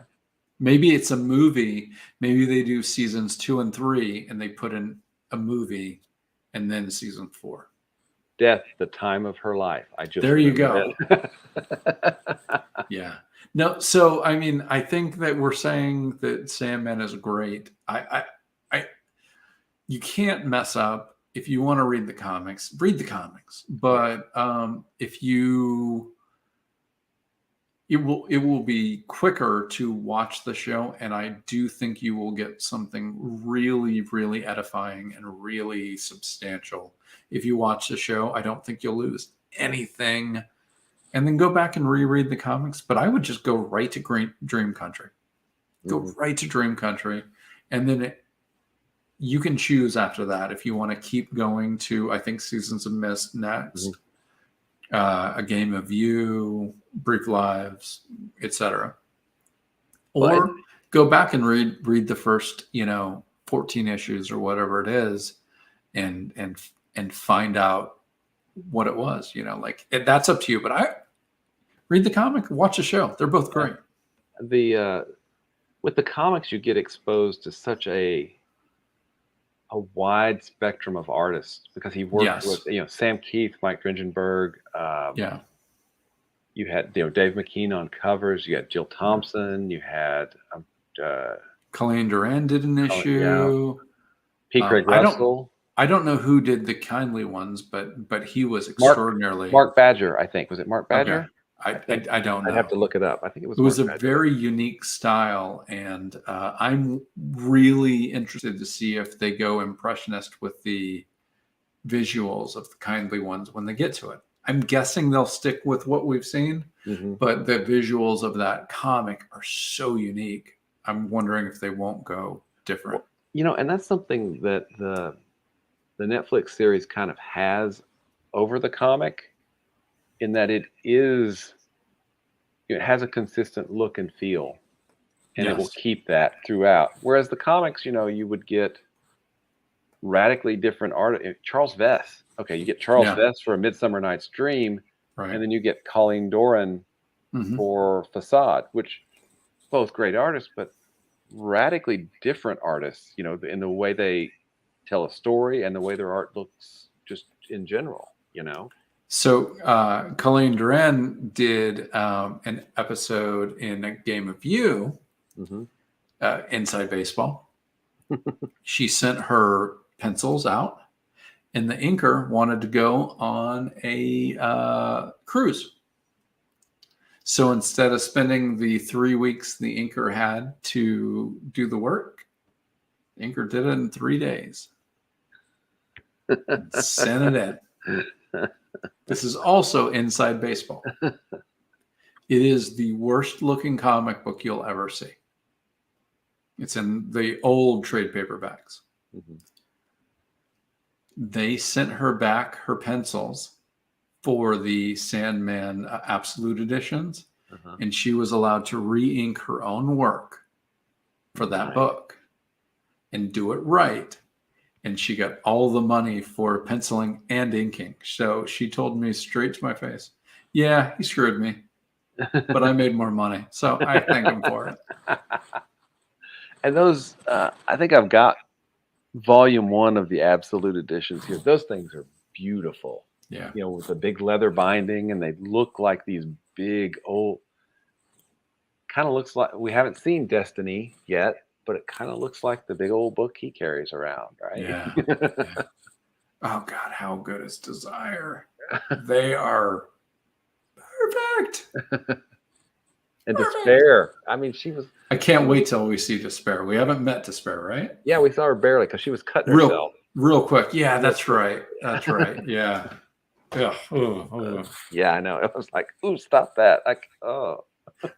Maybe it's a movie. Maybe they do seasons 2 and 3 and they put in a movie and then season 4. Death, the Time of Her Life. There you go. Yeah. No, so I mean, I think that we're saying that Sandman is great. you can't mess up. If you want to read the comics, read the comics. But if you, it will be quicker to watch the show, and I do think you will get something really, really edifying and really substantial if you watch the show. I don't think you'll lose anything, and then go back and reread the comics. But I would just go right to Dream Country. Go right to Dream Country, and then you can choose after that if you want to keep going to, I think, Seasons of Mist next, A Game of You, Brief Lives, etc. Or go back and read the first 14 issues or whatever it is, and find out what it was. That's up to you. But I read the comic, watch the show. They're both great. With the comics, you get exposed to such a wide spectrum of artists, because he worked with Sam Keith, Mike Dringenberg. You had Dave McKean on covers. You had Jill Thompson. You had Colleen Duran did an issue. P. Craig Russell. I don't know who did the kindly ones, but he was extraordinarily. Mark Badger, I think. Was it Mark Badger? Okay. I don't know. I'd have to look it up. I think it was. It was a very unique style, and I'm really interested to see if they go impressionist with the visuals of the kindly ones when they get to it. I'm guessing they'll stick with what we've seen, but the visuals of that comic are so unique. I'm wondering if they won't go different. And that's something that the Netflix series kind of has over the comic, in that it has a consistent look and feel, and it will keep that throughout. Whereas the comics, you would get radically different art. Charles Vess. Okay, you get Charles Vess for A Midsummer Night's Dream, and then you get Colleen Doran for Facade, which both great artists, but radically different artists, in the way they tell a story and the way their art looks just in general, So Colleen Duran did an episode in A Game of You, Inside Baseball. She sent her pencils out, and the inker wanted to go on a cruise. So instead of spending the 3 weeks the inker had to do the work, the inker did it in 3 days. Sent it in. This is also Inside Baseball. It is the worst looking comic book you'll ever see. It's in the old trade paperbacks. They sent her back her pencils for the Sandman Absolute editions, and she was allowed to re-ink her own work for that book and do it right. And she got all the money for penciling and inking. So she told me straight to my face, yeah, he screwed me, but I made more money. So I thank him for it. And those, I think I've got volume 1 of the Absolute editions here. Those things are beautiful. Yeah. With the big leather binding, and they look like these big old, kind of looks like, we haven't seen Destiny yet, but it kind of looks like the big old book he carries around, right? Yeah. Oh God, how good is Desire? They are perfect. And Despair. I mean, she was. I can't wait till we see Despair. We haven't met Despair, right? Yeah, we saw her barely because she was cutting herself. Real quick. Yeah, that's right. That's right. Yeah. Yeah. Yeah, I know. It was like, ooh, stop that. Like, oh.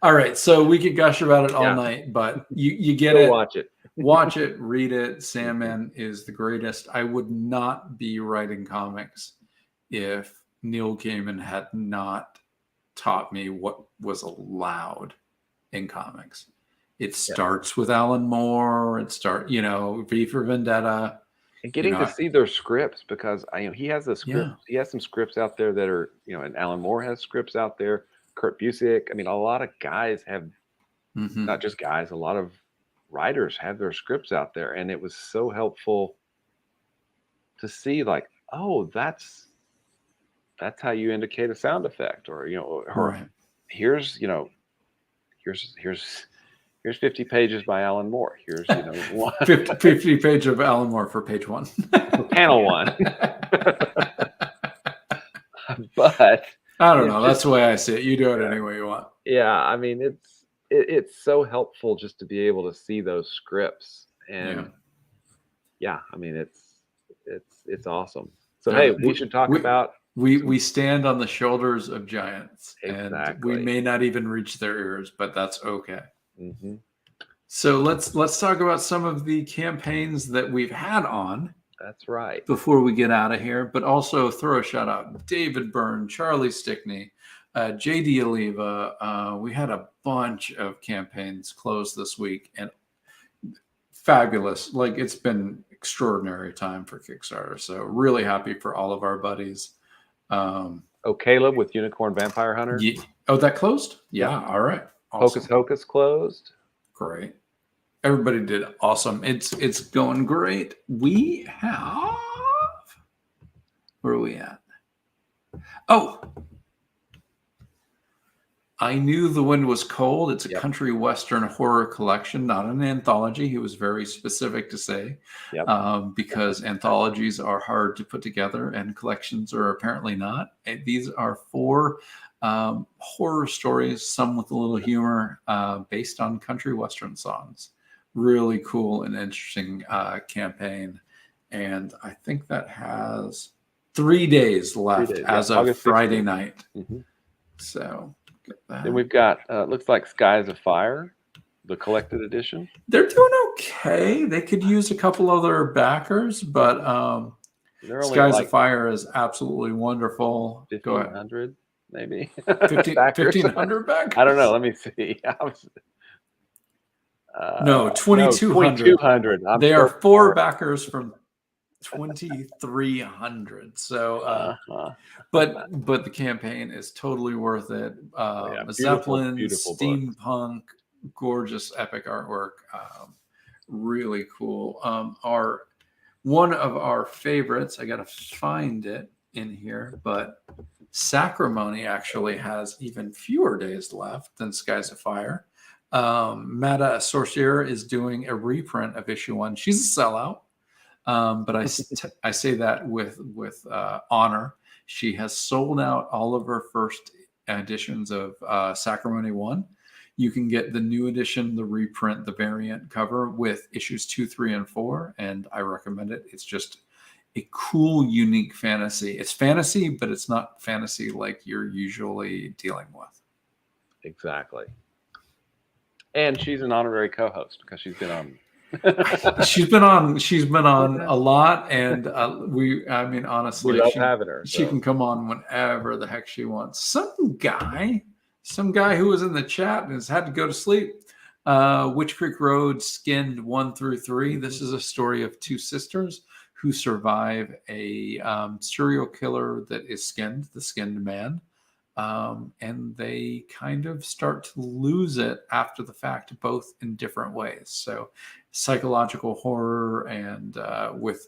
All right. So we could gush about it all night, but you get it. Watch it. Watch it. Read it. Sandman is the greatest. I would not be writing comics if Neil Gaiman had not taught me what was allowed in comics. It starts with Alan Moore. V for Vendetta. And getting to see their scripts, because he has a script. Yeah. He has some scripts out there that are, and Alan Moore has scripts out there. Kurt Busiek. I mean, a lot of guys have, not just guys, a lot of writers have their scripts out there. And it was so helpful to see, like, oh, that's how you indicate a sound effect, or, or here's here's 50 pages by Alan Moore. Here's 50 page of Alan Moore for page 1. Panel 1. But I don't know. That's the way I see it. You do it any way you want. Yeah, I mean it's so helpful just to be able to see those scripts, and I mean it's awesome. So hey, we should talk about we stand on the shoulders of giants, and exactly. we may not even reach their ears, but that's okay. Mm-hmm. So let's talk about some of the campaigns that we've had on. That's right. Before we get out of here, but also throw a shout out: David Byrne, Charlie Stickney, JD Oliva. We had a bunch of campaigns closed this week, and fabulous. Like, it's been extraordinary time for Kickstarter. So really happy for all of our buddies. Caleb with Unicorn Vampire Hunter. Yeah. Oh, that closed? Yeah. All right. Awesome. Hocus Hocus closed. Great. Everybody did awesome. It's going great. We have, where are we at? Oh, I Knew the Wind Was Cold. It's a country western horror collection, not an anthology. He was very specific to say, because anthologies are hard to put together and collections are apparently not. And these are 4 horror stories, some with a little humor, based on country western songs. Really cool and interesting campaign. And I think that has 3 days left as of August Friday 16th. Night. Mm-hmm. So then we've got looks like Skies of Fire, the collected edition. They're doing okay. They could use a couple other backers, but Skies of Fire is absolutely wonderful. 1,500 maybe. 1,500 backers? I don't know. Let me see. No, 2,200. 2,200. They are 4 backers from 2,300. So, but the campaign is totally worth it. Zeppelin, beautiful steampunk, gorgeous, epic artwork. Really cool. One of our favorites, I got to find it in here, but Sacrimony actually has even fewer days left than Skies of Fire. Mata Sorcier is doing a reprint of issue 1. She's a sellout, but I say that with honor. She has sold out all of her first editions of Sacrimony 1. You can get the new edition, the reprint, the variant cover with issues 2, 3, and 4, and I recommend it. It's just a cool, unique fantasy. It's fantasy, but it's not fantasy like you're usually dealing with. Exactly. And she's an honorary co-host because she's been on. she's been on a lot, and honestly, we love having her. She can come on whenever the heck she wants. Some guy who was in the chat and has had to go to sleep. Witch Creek Road, Skinned 1 through 3. This is a story of 2 sisters who survive a serial killer that is skinned, the Skinned Man. And they kind of start to lose it after the fact, both in different ways. So psychological horror and with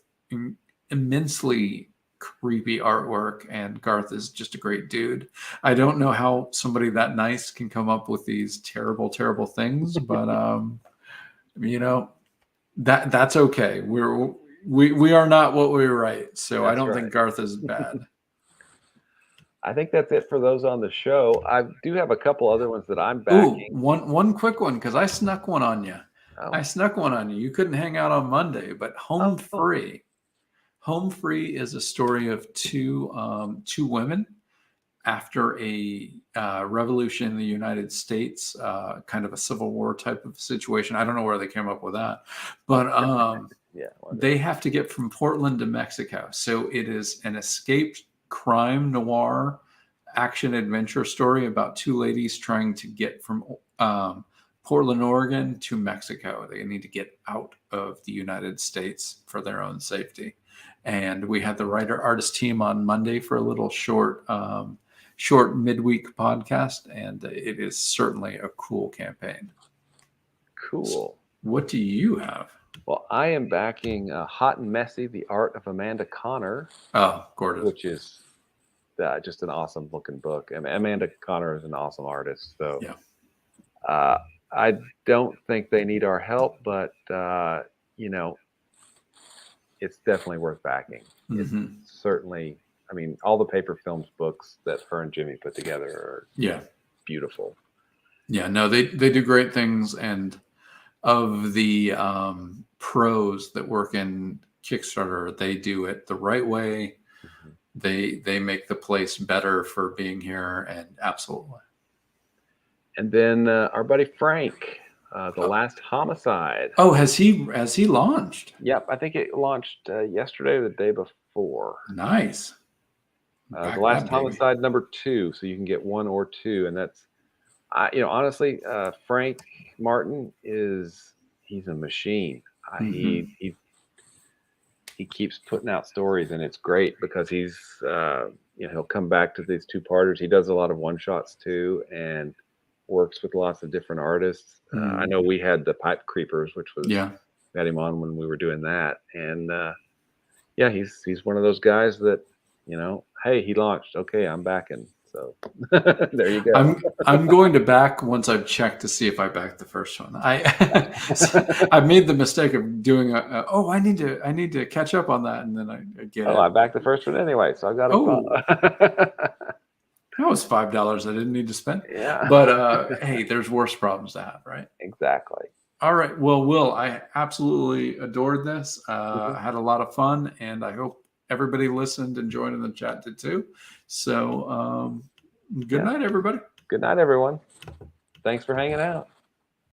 immensely creepy artwork. And Garth is just a great dude. I don't know how somebody that nice can come up with these terrible, terrible things, but that's okay. We are not what we write. So I don't think Garth is bad. I think that's it for those on the show. I do have a couple other ones that I'm backing. Ooh, one quick one, because I snuck one on you. You couldn't hang out on Monday, but Home Free. Home Free is a story of two women after a revolution in the United States, kind of a Civil War type of situation. I don't know where they came up with that, but they have to get from Portland to Mexico. So it is an escaped crime noir action adventure story about 2 ladies trying to get from Portland, Oregon to Mexico. They need to get out of the United States for their own safety. And we had the writer artist team on Monday for a little short midweek podcast, and it is certainly a cool campaign. Cool. So what do you have? Well, I am backing Hot and Messy, The Art of Amanda Connor. Oh, gorgeous. Which is just an awesome looking book. And Amanda Connor is an awesome artist. So I don't think they need our help, but you know, it's definitely worth backing. It's Mm-hmm. certainly, I mean, all the Paper Films books that her and Jimmy put together are Yeah. beautiful. Yeah. No, they do great things. And of the pros that work in Kickstarter, they do it the right way. Mhm. They make the place better for being here, and absolutely. And then our buddy Frank, The Last Homicide. Oh, has he launched? Yep, I think it launched yesterday or the day before. Nice. The Back Last that baby. Homicide #2, so you can get 1 or 2, and that's, you know, honestly, Frank Martin he's a machine. Mm-hmm. He keeps putting out stories, and it's great because he's you know, he'll come back to these two-parters. He does a lot of one-shots too, and works with lots of different artists. I Mm. know we had the Pipe Creepers, which was Yeah. we had him on when we were doing that, and yeah, he's one of those guys that, you know, hey, he launched. Okay, I'm backing. So there you go. I'm going to back once I've checked to see if I backed the first one. I made the mistake of doing oh, I need to catch up on that, and then I get Oh, I it. backed the first one anyway, so I got a Oh, phone. that was $5 I didn't need to spend. Yeah, But hey, there's worse problems to have, right? exactly. All right. Well, Will, I absolutely adored this. Mhm. I had a lot of fun, and I hope everybody listened and joined in the chat did too. So, good Yeah. night, everybody. Good night, everyone. Thanks for hanging out.